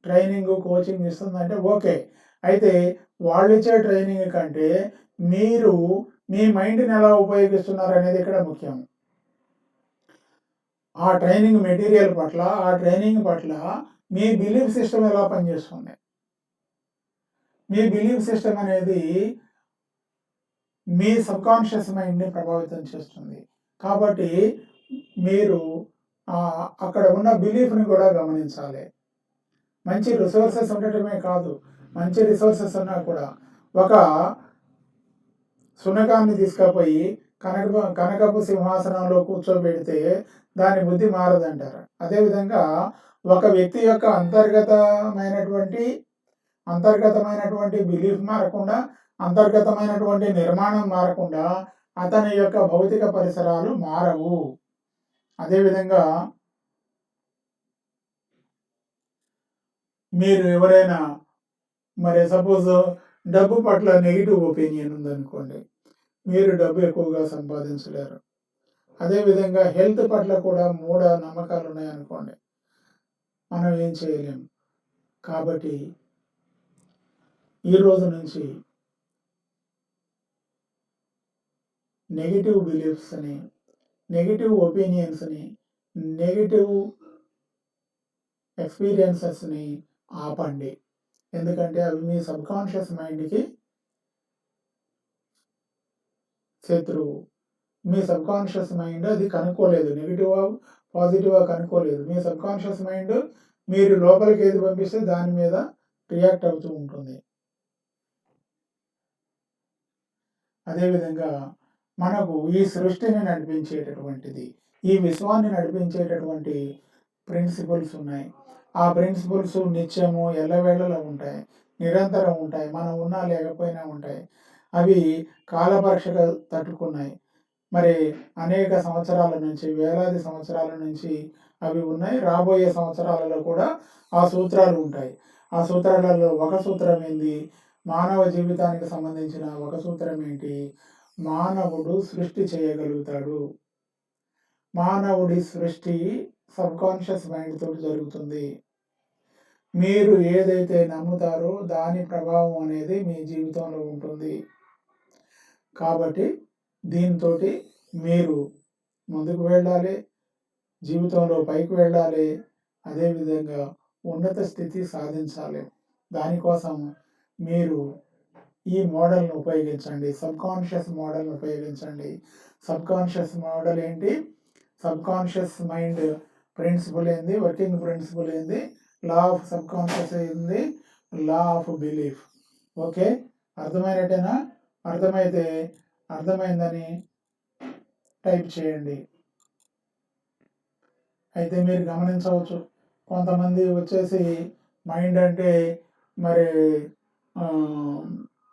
ట్రైనింగ్ కోచింగ్ ఇస్తుందంటే ఓకే. అయితే వాళ్ళిచ్చే ట్రైనింగ్ కంటే మీరు మీ మైండ్ని ఎలా ఉపయోగిస్తున్నారు అనేది ఇక్కడ ముఖ్యం. ఆ ట్రైనింగ్ మెటీరియల్ పట్ల, ఆ ట్రైనింగ్ పట్ల మీ బిలీఫ్ సిస్టమ్ ఎలా పనిచేస్తుంది? మీ బిలీఫ్ సిస్టమ్ అనేది మీ సబ్కాన్షియస్ మైండ్ని ప్రభావితం చేస్తుంది. కాబట్టి మీరు అక్కడ ఉన్న బిలీఫ్ని కూడా గమనించాలి. మంచి రిసోర్సెస్ ఉండటమే కాదు, మంచి రిసోర్సెస్ ఉన్నా కూడా ఒక శునకాన్ని తీసుకుపోయి కనకపు సింహాసనంలో కూర్చోబెడితే దాని బుద్ధి మారదంటారు. అదేవిధంగా ఒక వ్యక్తి యొక్క అంతర్గతమైనటువంటి బిలీఫ్ మారకుండా, అంతర్గతమైనటువంటి నిర్మాణం మారకుండా అతని యొక్క భౌతిక పరిసరాలు మారవు. అదేవిధంగా మీరు ఎవరైనా మరి సపోజ్ డబ్బు పట్ల నెగిటివ్ ఒపీనియన్ ఉందనుకోండి, మీరు డబ్బు ఎక్కువగా సంపాదించలేరు. అదేవిధంగా హెల్త్ పట్ల కూడా మూఢ నమ్మకాలు ఉన్నాయనుకోండి, మనం ఏం చేయలేము. కాబట్టి ఈ రోజు నుంచి నెగిటివ్ బిలీఫ్స్ని, నెగిటివ్ ఒపీనియన్స్ని, నెగిటివ్ ఎక్స్పీరియన్సెస్ని ఆపండి. ఎందుకంటే అవి మీ సబ్కాన్షియస్ మైండ్కి శత్రువు. మీ సబ్కాన్షియస్ మైండ్ అది కనుక్కోలేదు, నెగిటివా పాజిటివా కనుక్కోలేదు. మీ సబ్కాన్షియస్ మైండ్ మీరు లోపలికి ఏది పంపిస్తే దాని మీద రియాక్ట్ అవుతూ ఉంటుంది. అదేవిధంగా మనకు ఈ సృష్టిని నడిపించేటటువంటిది, ఈ విశ్వాన్ని నడిపించేటటువంటి ప్రిన్సిపల్స్ ఉన్నాయి. ఆ ప్రిన్సిపల్స్ నిత్యము ఎల్లవేళలా ఉంటాయి, నిరంతరం ఉంటాయి, మనం ఉన్నా లేకపోయినా ఉంటాయి. అవి కాలపరీక్షగా తట్టుకున్నాయి. మరి అనేక సంవత్సరాల నుంచి, వేలాది సంవత్సరాల నుంచి అవి ఉన్నాయి. రాబోయే సంవత్సరాలలో కూడా ఆ సూత్రాలు ఉంటాయి. ఆ సూత్రాలలో ఒక సూత్రం ఏంది? మానవ జీవితానికి సంబంధించిన ఒక సూత్రం ఏంటి? మానవుడు సృష్టి చేయగలుగుతాడు. మానవుడి సృష్టి సబ్కాన్షియస్ మైండ్ తోటి జరుగుతుంది. మీరు ఏదైతే నమ్ముతారో దాని ప్రభావం అనేది మీ జీవితంలో ఉంటుంది. కాబట్టి దీంతో మీరు ముందుకు వెళ్ళాలి, జీవితంలో పైకి వెళ్ళాలి, అదేవిధంగా ఉన్నత స్థితి సాధించాలి. దానికోసం మీరు ఈ మోడల్ని ఉపయోగించండి, సబ్కాన్షియస్ మోడల్ని ఉపయోగించండి. సబ్కాన్షియస్ మోడల్ ఏంటి? సబ్కాన్షియస్ మైండ్ ప్రిన్సిపల్ ఏంది? వర్కింగ్ ప్రిన్సిపల్ ఏంది? లా ఆఫ్ సబ్కాన్షియస్ ఏంది? లా ఆఫ్ బిలీఫ్. ఓకే, అర్థమైనట్టేనా? అర్థమైతే అర్థమైందని టైప్ చేయండి. అయితే మీరు గమనించవచ్చు, కొంతమంది వచ్చేసి మైండ్ అంటే మరి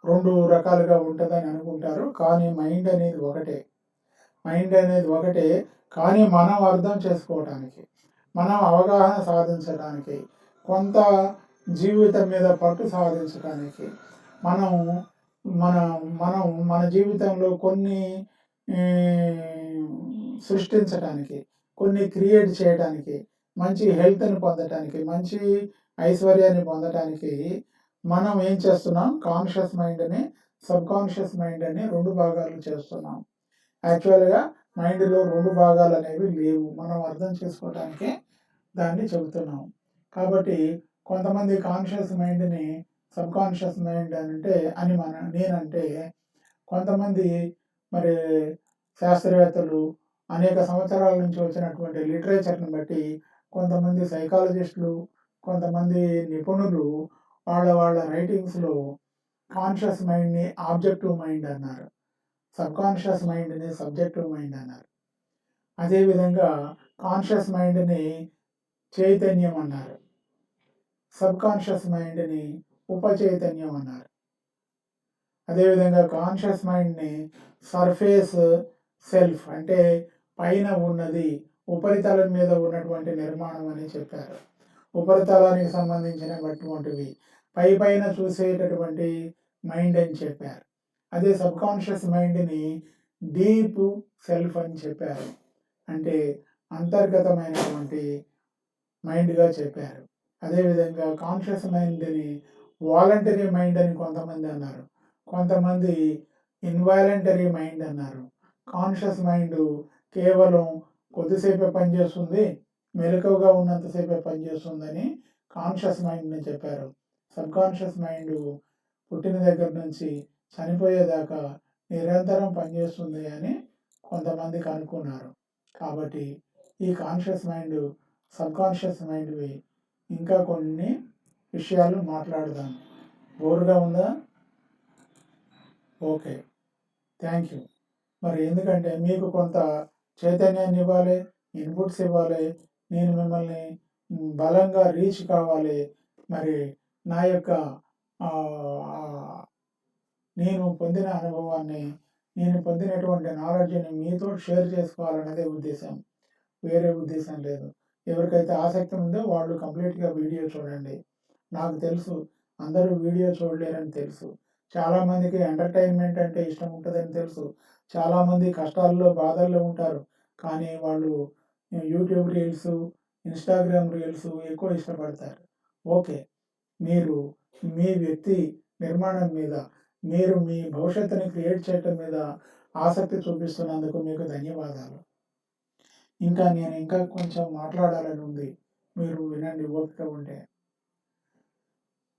2 రకాలుగా ఉంటుందని అనుకుంటారు. కానీ మైండ్ అనేది ఒకటే. కానీ మనం అర్థం చేసుకోవటానికి, మనం అవగాహన సాధించడానికి, కొంత జీవితం మీద పట్టు సాధించడానికి, మనం మన జీవితంలో కొన్ని సృష్టించడానికి, కొన్ని క్రియేట్ చేయడానికి, మంచి హెల్త్ని పొందటానికి, మంచి ఐశ్వర్యాన్ని పొందటానికి మనం ఏం చేస్తున్నాం? కాన్షియస్ మైండ్ని, సబ్కాన్షియస్ మైండ్ అని 2 భాగాలు చేస్తున్నాం. యాక్చువల్గా మైండ్లో 2 భాగాలు అనేవి లేవు. మనం అర్థం చేసుకోవటానికి దాన్ని చెబుతున్నాం. కాబట్టి కొంతమంది కాన్షియస్ మైండ్ని సబ్కాన్షియస్ మైండ్ నేనంటే కొంతమంది మరి శాస్త్రవేత్తలు, అనేక సంవత్సరాల నుంచి వచ్చినటువంటి లిటరేచర్ని బట్టి కొంతమంది సైకాలజిస్టులు, కొంతమంది నిపుణులు వాళ్ళ రైటింగ్స్లో కాన్షియస్ మైండ్ని ఆబ్జెక్టివ్ మైండ్ అన్నారు, సబ్కాన్షియస్ మైండ్ని సబ్జెక్టివ్ మైండ్ అన్నారు. అదేవిధంగా కాన్షియస్ మైండ్ని చైతన్యం అన్నారు. సబ్కాన్షియస్ మైండ్ని ఉపచైతన్యం అన్నారు. అదేవిధంగా కాన్షియస్ మైండ్ని సర్ఫేస్ సెల్ఫ్ అంటే పైన ఉన్నది, ఉపరితలం మీద ఉన్నటువంటి నిర్మాణం అని చెప్పారు. ఉపరితలానికి సంబంధించినటువంటివి పైన చూసేటటువంటి మైండ్ అని చెప్పారు. అదే సబ్కాన్షియస్ మైండ్ని డీప్ సెల్ఫ్ అని చెప్పారు. అంటే అంతర్గతమైనటువంటి మైండ్గా చెప్పారు. అదేవిధంగా కాన్షియస్ మైండ్ని వాలంటరీ మైండ్ అని కొంతమంది అన్నారు, కొంతమంది ఇన్వాలంటరీ మైండ్ అన్నారు. కాన్షియస్ మైండ్ కేవలం కొద్దిసేపే పనిచేస్తుంది, మెలకువగా ఉన్నంతసేపే పనిచేస్తుందని కాన్షియస్ మైండ్ని చెప్పారు. సబ్కాన్షియస్ మైండ్ పుట్టిన దగ్గర నుంచి చనిపోయేదాకా నిరంతరం పనిచేస్తుంది అని కొంతమంది కనుక్కున్నారు. కాబట్టి ఈ కాన్షియస్ మైండ్, సబ్కాన్షియస్ మైండ్వి ఇంకా కొన్ని విషయాలు మాట్లాడదాం. బోరుగా ఉందా? Okay, thank you. మరి ఎందుకంటే మీకు కొంత చైతన్యాన్ని ఇవ్వాలి, ఇన్పుట్స్ ఇవ్వాలి, నేను మిమ్మల్ని బలంగా రీచ్ కావాలి. మరి నా యొక్క నేను పొందిన అనుభవాన్ని, నేను పొందినటువంటి నాలెడ్జ్ని మీతో షేర్ చేసుకోవాలనేదే ఉద్దేశం, వేరే ఉద్దేశం లేదు. ఎవరికైతే ఆసక్తి ఉందో వాళ్ళు కంప్లీట్గా వీడియో చూడండి. నాకు తెలుసు అందరూ వీడియో చూడలేరని తెలుసు. చాలామందికి ఎంటర్టైన్మెంట్ అంటే ఇష్టం ఉంటుందని తెలుసు. చాలామంది కష్టాల్లో బాధల్లో ఉంటారు, కానీ వాళ్ళు యూట్యూబ్ రీల్స్, ఇన్స్టాగ్రామ్ రీల్స్ ఎక్కువ ఇష్టపడతారు. ఓకే, మీరు మీ వ్యక్తి నిర్మాణం మీద, మీరు మీ భవిష్యత్తుని క్రియేట్ చేయటం మీద ఆసక్తి చూపిస్తున్నందుకు మీకు ధన్యవాదాలు. నేను ఇంకా కొంచెం మాట్లాడాలని ఉంది, మీరు వినండి ఓపిక ఉంటే.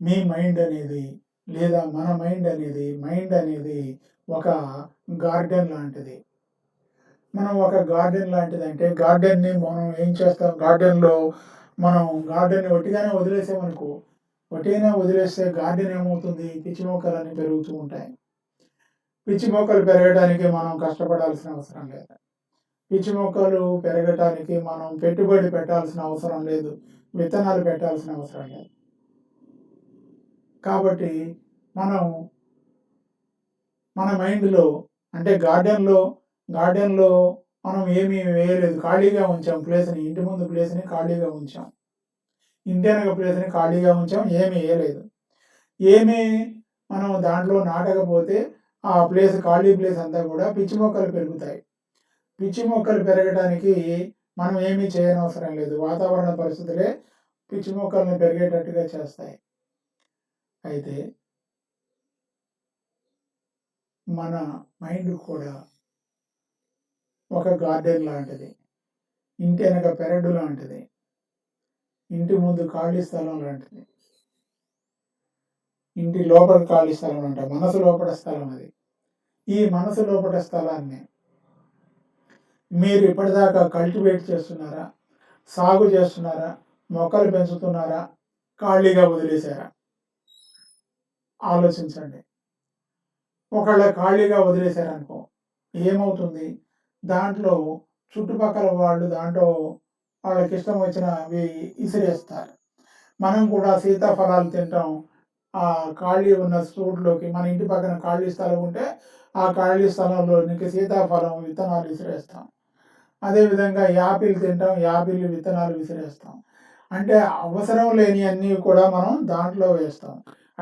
మీ మైండ్ అనేది లేదా మన మైండ్ అనేది ఒక గార్డెన్ లాంటిది. మనం ఒక గార్డెన్ లాంటిది అంటే గార్డెన్ని మనం ఏం చేస్తాం, గార్డెన్లో మనం గార్డెన్ని ఒట్టిగానే వదిలేసామనుకో, ఒట్టిగానే వదిలేస్తే గార్డెన్ ఏమవుతుంది, పిచ్చి మొక్కలన్నీ పెరుగుతూ ఉంటాయి. పిచ్చి మొక్కలు పెరగడానికి మనం కష్టపడాల్సిన అవసరం లేదు. పిచ్చి మొక్కలు పెరగటానికి మనం పెట్టుబడి పెట్టాల్సిన అవసరం లేదు, విత్తనాలు పెట్టాల్సిన అవసరం లేదు. కాబట్టి మనం మన మైండ్లో అంటే గార్డెన్లో మనం ఏమీ వేయలేదు, ఖాళీగా ఉంచాం ప్లేస్ని, ఇంటి ముందు ప్లేస్ని ఖాళీగా ఉంచాం, ఇంటి వెనక ప్లేస్ని ఖాళీగా ఉంచాం, ఏమీ వేయలేదు. ఏమీ మనం దాంట్లో నాటకపోతే ఆ ప్లేస్, ఖాళీ ప్లేస్ అంతా కూడా పిచ్చి మొక్కలు పెరుగుతాయి. పిచ్చి మొక్కలు పెరగడానికి మనం ఏమీ చేయనవసరం లేదు, వాతావరణ పరిస్థితులే పిచ్చి మొక్కలను పెరిగేటట్టుగా చేస్తాయి. అయితే మన మైండ్ కూడా ఒక గార్డెన్ లాంటిది, ఇంటి వెనక పెరడు లాంటిది, ఇంటి ముందు ఖాళీ స్థలం లాంటిది, ఇంటి లోపల ఖాళీ స్థలం అంటే మనసు లోపల స్థలం అది. ఈ మనసు లోపల స్థలాన్ని మీరు ఇప్పటిదాకా కల్టివేట్ చేస్తున్నారా, సాగు చేస్తున్నారా, మొక్కలు పెంచుతున్నారా, ఖాళీగా వదిలేశారా? ఆలోచించండి. ఒకవేళ ఖాళీగా వదిలేశారనుకో ఏమవుతుంది, దాంట్లో చుట్టుపక్కల వాళ్ళు దాంట్లో వాళ్ళకి ఇష్టం వచ్చినవి విసిరేస్తారు. మనం కూడా సీతాఫలాలు తింటాం, ఆ ఖాళీ ఉన్న చోట్లోకి, మన ఇంటి పక్కన ఖాళీ స్థలం ఉంటే ఆ ఖాళీ స్థలంలోనికి సీతాఫలం విత్తనాలు విసిరేస్తాం. అదేవిధంగా యాపిల్ తింటాం, యాపిల్ విత్తనాలు విసిరేస్తాం. అంటే అవసరం లేని అన్నీ కూడా మనం దాంట్లో వేస్తాం.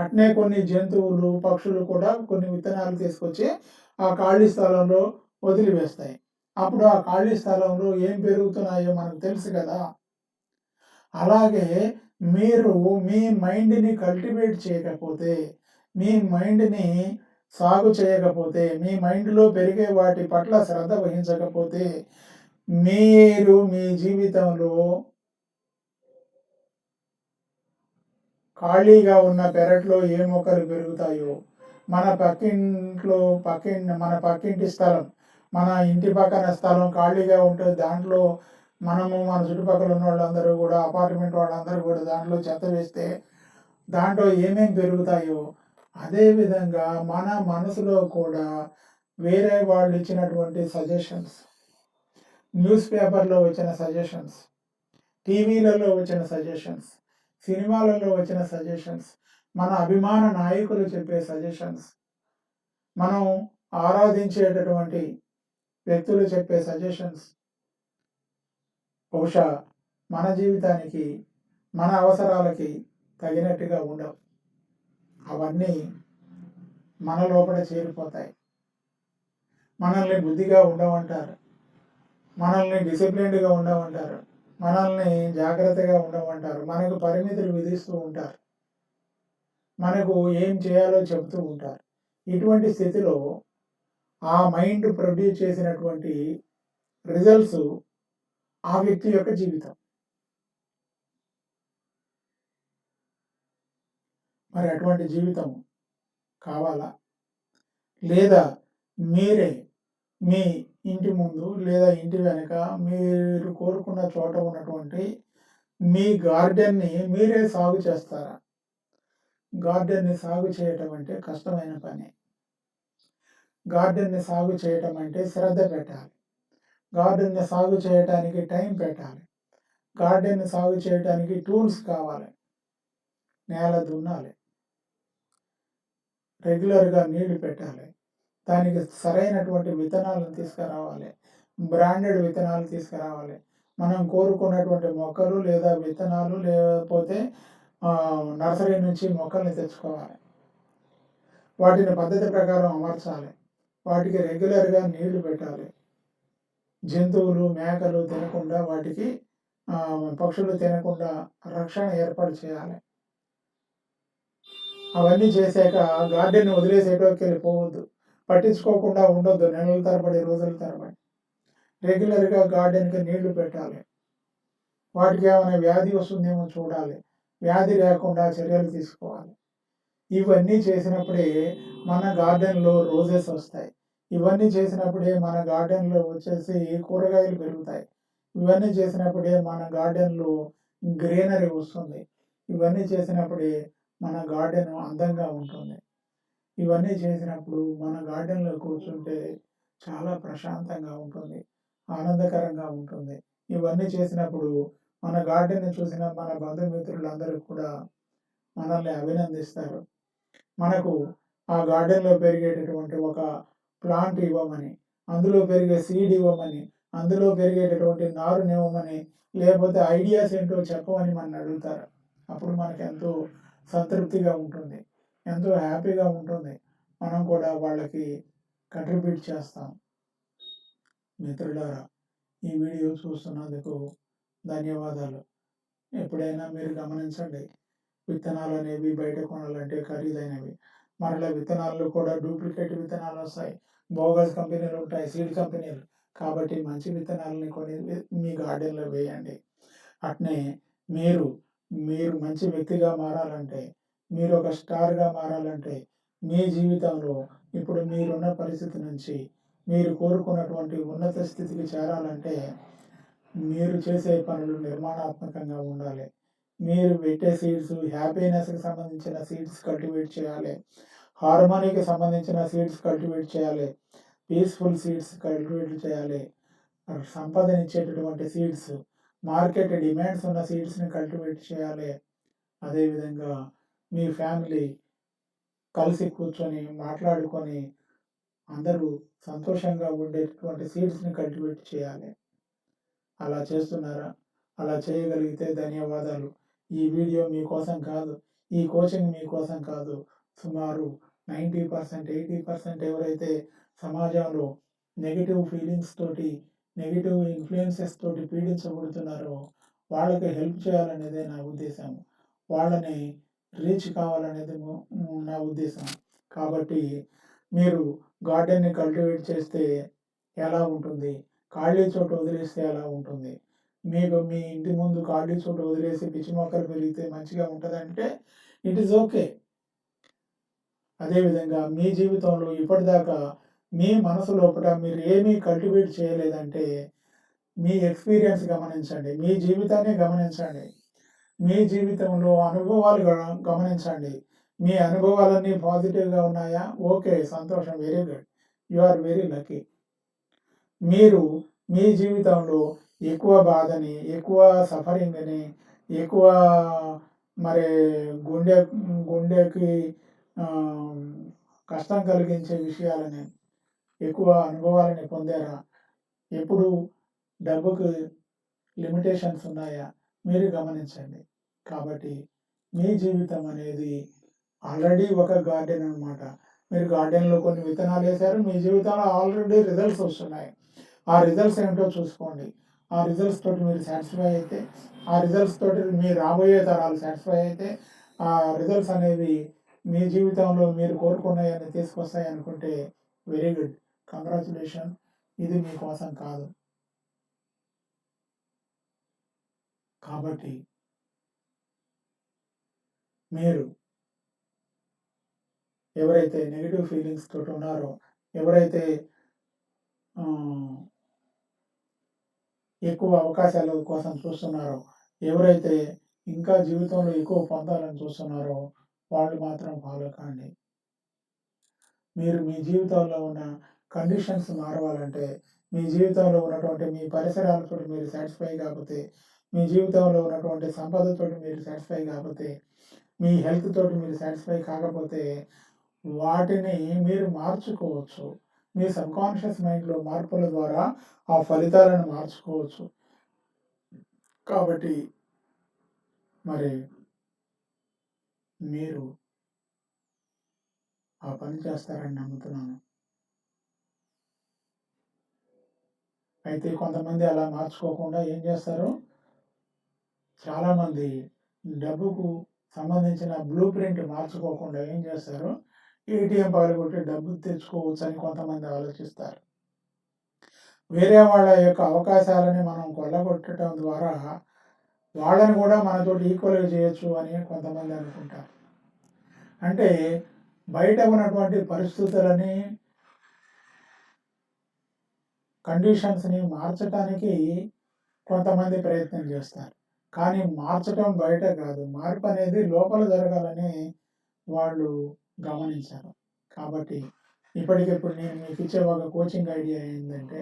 అట్నే కొన్ని జంతువులు, పక్షులు కూడా కొన్ని విత్తనాలు తీసుకొచ్చి ఆ ఖాళీ స్థలంలో వదిలివేస్తాయి. అప్పుడు ఆ ఖాళీ స్థలంలో ఏం పెరుగుతున్నాయో మనకు తెలుసు కదా. అలాగే మీరు మీ మైండ్ని కల్టివేట్ చేయకపోతే, మీ మైండ్ని సాగు చేయకపోతే, మీ మైండ్లో పెరిగే వాటి పట్ల శ్రద్ధ వహించకపోతే, మీరు మీ జీవితంలో ఖాళీగా ఉన్న పెరట్లో ఏ మొక్కలు పెరుగుతాయో, మన పక్కింటి స్థలం, మన ఇంటి పక్కన స్థలం ఖాళీగా ఉంటే దాంట్లో మనము, మన చుట్టుపక్కల ఉన్న వాళ్ళందరూ కూడా, అపార్ట్మెంట్ వాళ్ళందరూ కూడా దాంట్లో చెత్త వేస్తే దాంట్లో ఏమేమి పెరుగుతాయో, అదేవిధంగా మన మనసులో కూడా వేరే వాళ్ళు ఇచ్చినటువంటి సజెషన్స్, న్యూస్ పేపర్లో వచ్చిన సజెషన్స్, టీవీలలో వచ్చిన సజెషన్స్, సినిమాలలో వచ్చిన సజెషన్స్, మన అభిమాన నాయకులు చెప్పే సజెషన్స్, మనం ఆరాధించేటటువంటి వ్యక్తులు చెప్పే సజెషన్స్ బహుశా మన జీవితానికి, మన అవసరాలకి తగినట్టుగా ఉండవు. అవన్నీ మన లోపల చేరిపోతాయి. మనల్ని బుద్ధిగా ఉండమంటారు, మనల్ని డిసిప్లిన్డ్గా ఉండమంటారు, మనల్ని జాగ్రత్తగా ఉండమంటారు, మనకు పరిమితులు విధిస్తూ ఉంటారు, మనకు ఏం చేయాలో చెబుతూ ఉంటారు. ఇటువంటి స్థితిలో ఆ మైండ్ ప్రొడ్యూస్ చేసినటువంటి రిజల్ట్స్ ఆ వ్యక్తి యొక్క జీవితం. మరి అటువంటి జీవితం కావాలా? లేదా మీరే మీ ఇంటి ముందు లేదా ఇంటి వెనక మీరు కోరుకున్న చోట ఉన్నటువంటి మీ గార్డెన్‌ని మీరే సాగు చేస్తారా? గార్డెన్‌ని సాగు చేయటం అంటే కష్టమైన పని. గార్డెన్‌ని సాగు చేయటం అంటే శ్రద్ధ పెట్టాలి. గార్డెన్‌ని సాగు చేయటానికి టైం పెట్టాలి. గార్డెన్‌ని సాగు చేయటానికి టూల్స్ కావాలి. నేల దున్నాలి. రెగ్యులర్‌గా నీళ్లు పెట్టాలి. దానికి సరైనటువంటి విత్తనాలను తీసుకురావాలి. బ్రాండెడ్ విత్తనాలు తీసుకురావాలి. మనం కోరుకున్నటువంటి మొక్కలు లేదా విత్తనాలు లేకపోతే నర్సరీ నుంచి మొక్కల్ని తెచ్చుకోవాలి. వాటిని పద్ధతి ప్రకారం అమర్చాలి. వాటికి రెగ్యులర్‌గా నీళ్లు పెట్టాలి. జంతువులు, మేకలు తినకుండా వాటికి పక్షులు తినకుండా రక్షణ ఏర్పాటు చేయాలి. అవన్నీ చేశాక గార్డెన్ వదిలేసి వెళ్ళిపోవద్దు. పట్టించుకోకుండా ఉండొద్దు నెలల తరబడి, రోజుల తరబడి. రెగ్యులర్‌గా గార్డెన్‌కి నీళ్లు పెట్టాలి. వాటికి ఏమైనా వ్యాధి వస్తుందేమో చూడాలి. వ్యాధి లేకుండా చర్యలు తీసుకోవాలి. ఇవన్నీ చేసినప్పుడే మన గార్డెన్‌లో రోజెస్ వస్తాయి. ఇవన్నీ చేసినప్పుడే మన గార్డెన్‌లో వచ్చేసి కూరగాయలు పెరుగుతాయి. ఇవన్నీ చేసినప్పుడే మన గార్డెన్‌లో గ్రీనరీ వస్తుంది. ఇవన్నీ చేసినప్పుడే మన గార్డెన్ అందంగా ఉంటుంది. ఇవన్నీ చేసినప్పుడు మన గార్డెన్‌లో కూర్చుంటే చాలా ప్రశాంతంగా ఉంటుంది. ఆనందకరంగా ఉంటుంది. ఇవన్నీ చేసినప్పుడు మన గార్డెన్‌ని చూసిన మన బంధుమిత్రులందరూ కూడా మనల్ని అభినందిస్తారు. మనకు ఆ గార్డెన్‌లో పెరిగేటటువంటి ఒక ప్లాంట్ ఇవ్వమని, అందులో పెరిగే సీడ్ ఇవ్వమని, అందులో పెరిగేటటువంటి నారునివ్వమని, లేకపోతే ఐడియాస్ ఏంటో చెప్పమని మనల్ని అడుగుతారు. అప్పుడు మనకెంతో సంతృప్తిగా ఉంటుంది. ఎంతో హ్యాపీగా ఉంటుంది. మనం కూడా వాళ్ళకి కంట్రిబ్యూట్ చేస్తాం. మిత్రులారా, ఈ వీడియో చూస్తున్నందుకు ధన్యవాదాలు. ఎప్పుడైనా మీరు గమనించండి, విత్తనాలు అనేవి బయట కొనాలంటే ఖరీదైనవి. మరలా విత్తనాల్లో కూడా డూప్లికేట్ విత్తనాలు వస్తాయి. బోగస్ కంపెనీలు ఉంటాయి, సీడ్ కంపెనీలు. కాబట్టి మంచి విత్తనాలని కొని మీ గార్డెన్‌లో వేయండి. అట్నే మీరు మీరు మంచి వ్యక్తిగా మారాలంటే, మీరు ఒక స్టార్‌గా మారాలంటే, మీ జీవితంలో ఇప్పుడు మీరున్న పరిస్థితి నుంచి మీరు కోరుకున్నటువంటి ఉన్నత స్థితికి చేరాలంటే, మీరు చేసే పనులు నిర్మాణాత్మకంగా ఉండాలి. మీరు పెట్టే సీడ్స్ హ్యాపీనెస్‌కి సంబంధించిన సీడ్స్ కల్టివేట్ చేయాలి. హార్మోనీకి సంబంధించిన సీడ్స్ కల్టివేట్ చేయాలి. పీస్‌ఫుల్ సీడ్స్ కల్టివేట్ చేయాలి. సంపదనిచ్చేటటువంటి సీడ్స్, మార్కెట్ డిమాండ్స్ ఉన్న సీడ్స్‌ని కల్టివేట్ చేయాలి. అదేవిధంగా మీ ఫ్యామిలీ కలిసి కూర్చొని మాట్లాడుకొని అందరూ సంతోషంగా ఉండేటటువంటి సీడ్స్‌ని కల్టివేట్ చేయాలి. అలా చేస్తున్నారా? అలా చేయగలిగితే ధన్యవాదాలు. ఈ వీడియో మీకోసం కాదు. ఈ కోచింగ్ మీకోసం కాదు. సుమారు 90%, 80% ఎవరైతే సమాజంలో నెగెటివ్ ఫీలింగ్స్ తోటి, నెగెటివ్ ఇన్‌ఫ్లుయెన్సెస్ తోటి పీడించబడుతున్నారో వాళ్ళకి హెల్ప్ చేయాలనేదే నా ఉద్దేశం. వాళ్ళని రీచ్ కావాలనేది నా ఉద్దేశం. కాబట్టి మీరు గార్డెన్‌ని కల్టివేట్ చేస్తే ఎలా ఉంటుంది? ఖాళీ చోట వదిలేస్తే ఎలా ఉంటుంది? మీకు మీ ఇంటి ముందు ఖాళీ చోట వదిలేసి పిచ్చి మొక్కలు పెరిగితే మంచిగా ఉంటదంటే ఇట్ ఈస్ ఓకే. అదేవిధంగా మీ జీవితంలో ఇప్పటిదాకా మీ మనసు లోపట మీరు ఏమీ కల్టివేట్ చేయలేదంటే మీ ఎక్స్‌పీరియన్స్ గమనించండి. మీ జీవితాన్ని గమనించండి. మీ జీవితంలో అనుభవాలు గమనించండి. మీ అనుభవాలన్నీ పాజిటివ్‌గా ఉన్నాయా? ఓకే. సంతోషం. Very good. You are very lucky. మీరు మీ జీవితంలో ఎక్కువ బాధని, ఎక్కువ సఫరింగ్‌ని, ఎక్కువ మరి గుండె గుండెకి ఆహ్, కష్టం కలిగించే విషయాలని, ఎక్కువ అనుభవాలని పొందారా? ఎప్పుడు డబ్బుకి లిమిటేషన్స్ ఉన్నాయా? మీరు గమనించండి. కాబట్టి మీ జీవితం అనేది ఆల్రెడీ ఒక గార్డెన్ అనమాట. మీరు గార్డెన్‌లో కొన్ని విత్తనాలేశారు. మీ జీవితంలో ఆల్రెడీ రిజల్ట్స్ వస్తున్నాయి. ఆ రిజల్ట్స్ ఏంటో చూసుకోండి. ఆ రిజల్ట్స్ తోటి మీరు సాటిస్ఫై అయితే, ఆ రిజల్ట్స్ తోటి మీ రాబోయే తరాలు సాటిస్ఫై అయితే, ఆ రిజల్ట్స్ అనేవి మీ జీవితంలో మీరు కోరుకున్నయన్ని తీసుకొస్తాయనుకుంటే వెరీ గుడ్. కంగ్రాచ్యులేషన్. ఇది మీకోసం కాదు. కాబట్టి మీరు ఎవరైతే నెగెటివ్ ఫీలింగ్స్ తోటి ఉన్నారో, ఎవరైతే ఆహ్, ఎక్కువ అవకాశాల కోసం చూస్తున్నారో, ఎవరైతే ఇంకా జీవితంలో ఎక్కువ పొందాలని చూస్తున్నారో, వాళ్ళు మాత్రం ఫాలో కాండి. మీరు మీ జీవితంలో ఉన్న కండిషన్స్ మారవాలంటే, మీ జీవితంలో ఉన్నటువంటి మీ పరిసరాలతోటి మీరు సాటిస్ఫై కాకపోతే, మీ జీవితంలో ఉన్నటువంటి సంపదతోటి మీరు సాటిస్ఫై కాకపోతే, మీ హెల్త్ తోటి మీరు సాటిస్ఫై కాకపోతే, వాటిని మీరు మార్చుకోవచ్చు. మీ సబ్‌కాన్షియస్ మైండ్‌లో మార్పుల ద్వారా ఆ ఫలితాలను మార్చుకోవచ్చు. కాబట్టి మరి మీరు ఆ పని చేస్తారని నమ్ముతున్నాను. అయితే కొంతమంది అలా మార్చుకోకుండా ఏం చేస్తారు? చాలామంది డబ్బుకు సంబంధించిన బ్లూ ప్రింట్ మార్చుకోకుండా ఏం చేస్తారు? ఏటీఎం పగలగొట్టి డబ్బు తెచ్చుకోవచ్చని కొంతమంది ఆలోచిస్తారు. వేరే వాళ్ళ యొక్క అవకాశాలని మనం కొల్లగొట్టడం ద్వారా వాళ్ళని కూడా మనతోటి ఈక్వల్‌గా చేయొచ్చు అని కొంతమంది అనుకుంటారు. అంటే బయట ఉన్నటువంటి పరిస్థితులని, కండిషన్స్‌ని మార్చటానికి కొంతమంది ప్రయత్నం చేస్తారు. కానీ మార్చటం బయట కాదు. మార్పనేది లోపల జరగాలని వాళ్ళు గమనించరు. కాబట్టి ఇప్పటికిప్పుడు నేను మీకిచ్చే ఒక కోచింగ్ ఐడియా ఏందంటే,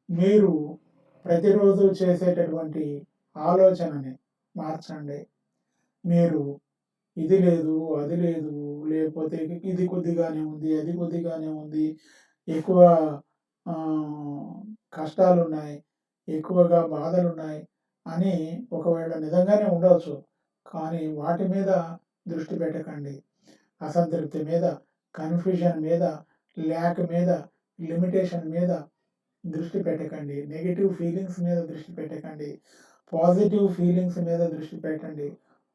మీరు ప్రతిరోజు చేసేటటువంటి ఆలోచనని మార్చండి. మీరు ఇది లేదు, అది లేదు, లేకపోతే ఇది కొద్దిగానే ఉంది, అది కొద్దిగానే ఉంది, ఎక్కువ ఆహ్, కష్టాలున్నాయి, ఎక్కువగా బాధలున్నాయి అని ఒకవేళ నిజంగానే ఉండవచ్చు. కానీ వాటి మీద దృష్టి పెట్టకండి. అసంతృప్తి మీద, కన్‌ఫ్యూజన్ మీద, ల్యాక్ మీద, లిమిటేషన్ మీద దృష్టి పెట్టకండి. నెగెటివ్ ఫీలింగ్స్ మీద దృష్టి పెట్టకండి. పాజిటివ్ ఫీలింగ్స్ మీద దృష్టి పెట్టండి.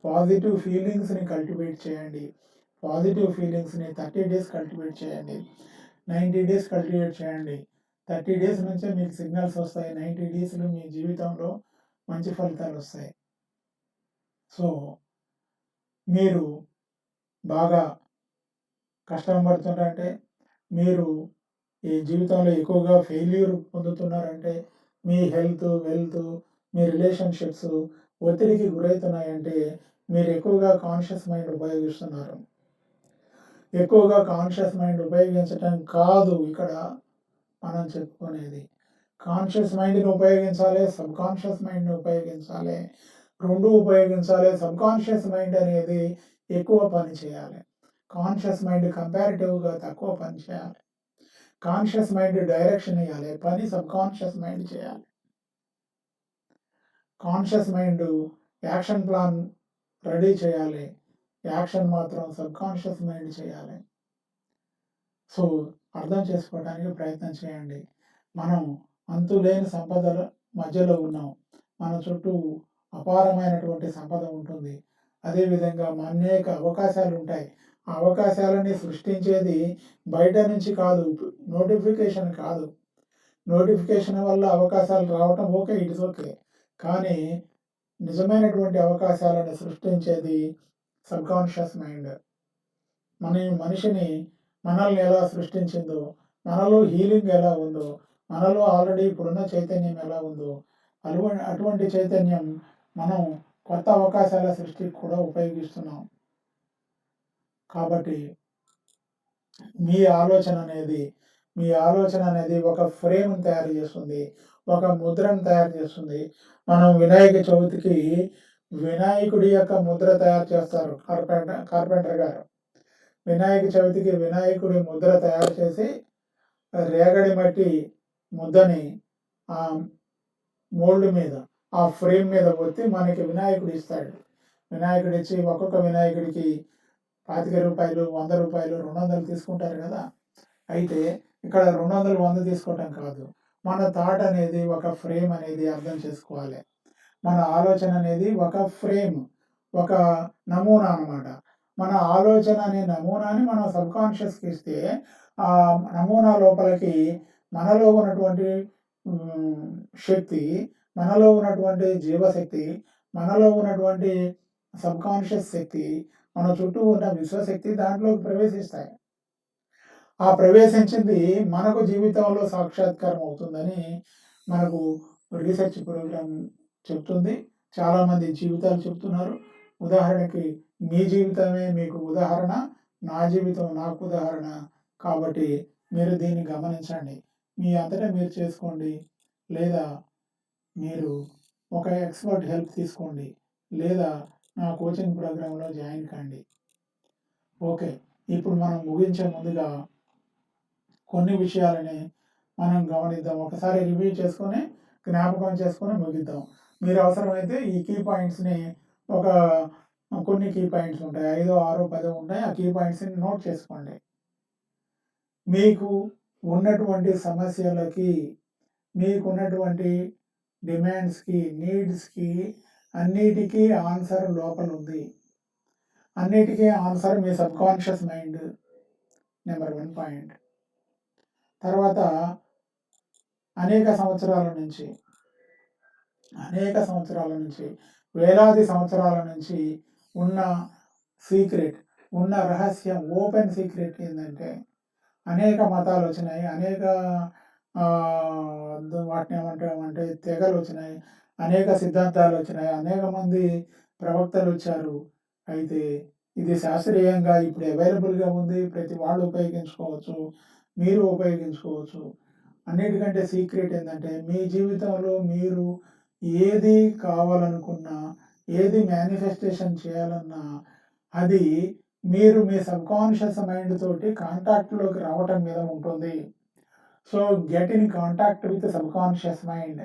పాజిటివ్ ఫీలింగ్స్‌ని కల్టివేట్ చేయండి. పాజిటివ్ ఫీలింగ్స్‌ని 30 డేస్ కల్టివేట్ చేయండి. 90 డేస్ కల్టివేట్ చేయండి. 30 డేస్ నుంచే మీకు సిగ్నల్స్ వస్తాయి. 90 డేస్‌లో మీ జీవితంలో మంచి ఫలితాలొస్తాయి. సో, మీరు బాగా కష్టం పడుతున్నారంటే, మీరు ఈ జీవితంలో ఎక్కువగా ఫెయిల్యూర్ పొందుతున్నారంటే, మీ హెల్త్, వెల్త్, మీ రిలేషన్‌షిప్స్ ఒత్తిడికి గురైతున్నాయంటే, మీరు ఎక్కువగా కాన్షియస్ మైండ్ ఉపయోగిస్తున్నారు. ఎక్కువగా కాన్షియస్ మైండ్ ఉపయోగించటం కాదు ఇక్కడ మనం చెప్పుకునేది. కాన్షియస్ మైండ్‌ని ఉపయోగించాలి, సబ్‌కాన్షియస్ మైండ్‌ని ఉపయోగించాలి. 2 ఉపయోగించాలి. సబ్‌కాన్షియస్ మైండ్ అనేది ఎక్కువ పని చేయాలి. కాన్షియస్ మైండ్ కంపారిటివ్‌గా తక్కువ పని చేయాలి. కాన్షియస్ మైండ్ డైరెక్షన్ ఇయ్యాలి. పని సబ్‌కాన్షియస్ మైండ్ చేయాలి. Conscious mind action plan ready చేయాలి. యాక్షన్ మాత్రం సబ్‌కాన్షియస్ మైండ్ చేయాలి. సో, అర్థం చేసుకోవడానికి ప్రయత్నం చేయండి. మనం అంతులేని సంపదల మధ్యలో ఉన్నాం. మన చుట్టూ అపారమైనటువంటి సంపద ఉంటుంది. అదేవిధంగా అనేక అవకాశాలుంటాయి. ఆ అవకాశాలని సృష్టించేది బయట నుంచి కాదు. నోటిఫికేషన్ కాదు. నోటిఫికేషన్ వల్ల అవకాశాలు రావటం ఓకే. It is okay. కానీ నిజమైనటువంటి అవకాశాలను సృష్టించేది సబ్‌కాన్షియస్ మైండ్. మనిషిని మనల్ని ఎలా సృష్టించిందో, మనలో హీలింగ్ ఎలా ఉందో, మనలో ఆల్రెడీ ఇప్పుడున్న చైతన్యం ఎలా ఉందో, అటువంటి చైతన్యం మనం కొత్త అవకాశాల సృష్టికి కూడా ఉపయోగిస్తున్నాం. కాబట్టి మీ ఆలోచన అనేది మీ ఆలోచన అనేది ఒక ఫ్రేమ్‌ని తయారు చేస్తుంది. ఒక ముద్రను తయారు చేస్తుంది. మనం వినాయక చవితికి వినాయకుడి యొక్క ముద్ర తయారు చేస్తారు కార్పెంటర్ గారు. వినాయక చవితికి వినాయకుడి ముద్ర తయారు చేసి రేగడి మట్టి ముద్దని ఆ మోల్డ్ మీద, ఆ ఫ్రేమ్ మీద ఒత్తి మనకి వినాయకుడు ఇస్తాడు. వినాయకుడు ఇచ్చి ఒక్కొక్క వినాయకుడికి రూ. 25, రూ. 100, 200 తీసుకుంటారు కదా! అయితే ఇక్కడ 200, 100 తీసుకోవటం కాదు. మన థాట్ అనేది ఒక ఫ్రేమ్ అనేది అర్థం చేసుకోవాలి. మన ఆలోచన అనేది ఒక ఫ్రేమ్, ఒక నమూనా అనమాట. మన ఆలోచన అనే నమూనాని మనం సబ్‌కాన్షియస్‌కి ఇస్తే, ఆ నమూనా లోపలికి మనలో ఉన్నటువంటి శక్తి, మనలో ఉన్నటువంటి జీవశక్తి, మనలో ఉన్నటువంటి సబ్‌కాన్షియస్ శక్తి, మన చుట్టూ ఉన్న విశ్వశక్తి దాంట్లోకి ప్రవేశిస్తాయి. ఆ ప్రవేశించింది మనకు జీవితంలో సాక్షాత్కారం అవుతుందని మనకు రీసెర్చ్ ప్రోగ్రామ్ చెప్తుంది. చాలామంది జీవితాలు చెప్తున్నారు. ఉదాహరణకి మీ జీవితమే మీకు ఉదాహరణ. నా జీవితం నాకు ఉదాహరణ. కాబట్టి మీరు దీన్ని గమనించండి. మీ అంతటా మీరు చేసుకోండి. లేదా మీరు ఒక ఎక్స్‌పర్ట్ హెల్ప్ తీసుకోండి. లేదా నా కోచింగ్ ప్రోగ్రామ్‌లో జాయిన్ కండి. ఓకే. ఇప్పుడు మనం ముగించే ముందుగా కొన్ని విషయాలని మనం గమనిద్దాం. ఒకసారి రివ్యూ చేసుకొని, జ్ఞాపకం చేసుకొని ముగిద్దాం. మీరు అవసరమైతే ఈ కీ పాయింట్స్‌ని ఒక కొన్ని కీ పాయింట్స్ ఉంటాయి. 5, 6, 10 ఉంటాయి. ఆ కీ పాయింట్స్‌ని నోట్ చేసుకోండి. మీకు ఉన్నటువంటి సమస్యలకి, మీకున్నటువంటి డిమాండ్స్‌కి, నీడ్స్‌కి అన్నిటికీ ఆన్సర్ లోపలుంది. అన్నిటికీ ఆన్సర్ మీ సబ్‌కాన్షియస్ మైండ్ నెంబర్ 1 పాయింట్. తర్వాత అనేక సంవత్సరాల నుంచి, వేలాది సంవత్సరాల నుంచి ఉన్న సీక్రెట్, ఉన్న రహస్యం, ఓపెన్ సీక్రెట్ ఏందంటే, అనేక మతాలొచ్చినాయి. అనేక వాటినేమంటామంటే తెగలొచ్చినాయి. అనేక సిద్ధాంతాలొచ్చినాయి. అనేక మంది ప్రవక్తలొచ్చారు. అయితే ఇది శాస్త్రీయంగా ఇప్పుడు అవైలబుల్‌గా ఉంది. ప్రతి వాళ్ళు ఉపయోగించుకోవచ్చు. మీరు ఉపయోగించుకోవచ్చు. అన్నిటికంటే సీక్రెట్ ఏందంటే, మీ జీవితంలో మీరు ఏది కావాలనుకున్నా, ఏది మేనిఫెస్టేషన్ చేయాలన్నా, అది మీరు మీ సబ్‌కాన్షియస్ మైండ్ తోటి కాంటాక్ట్‌లోకి రావటం మీద ఉంటుంది. So, get in contact with subconscious mind.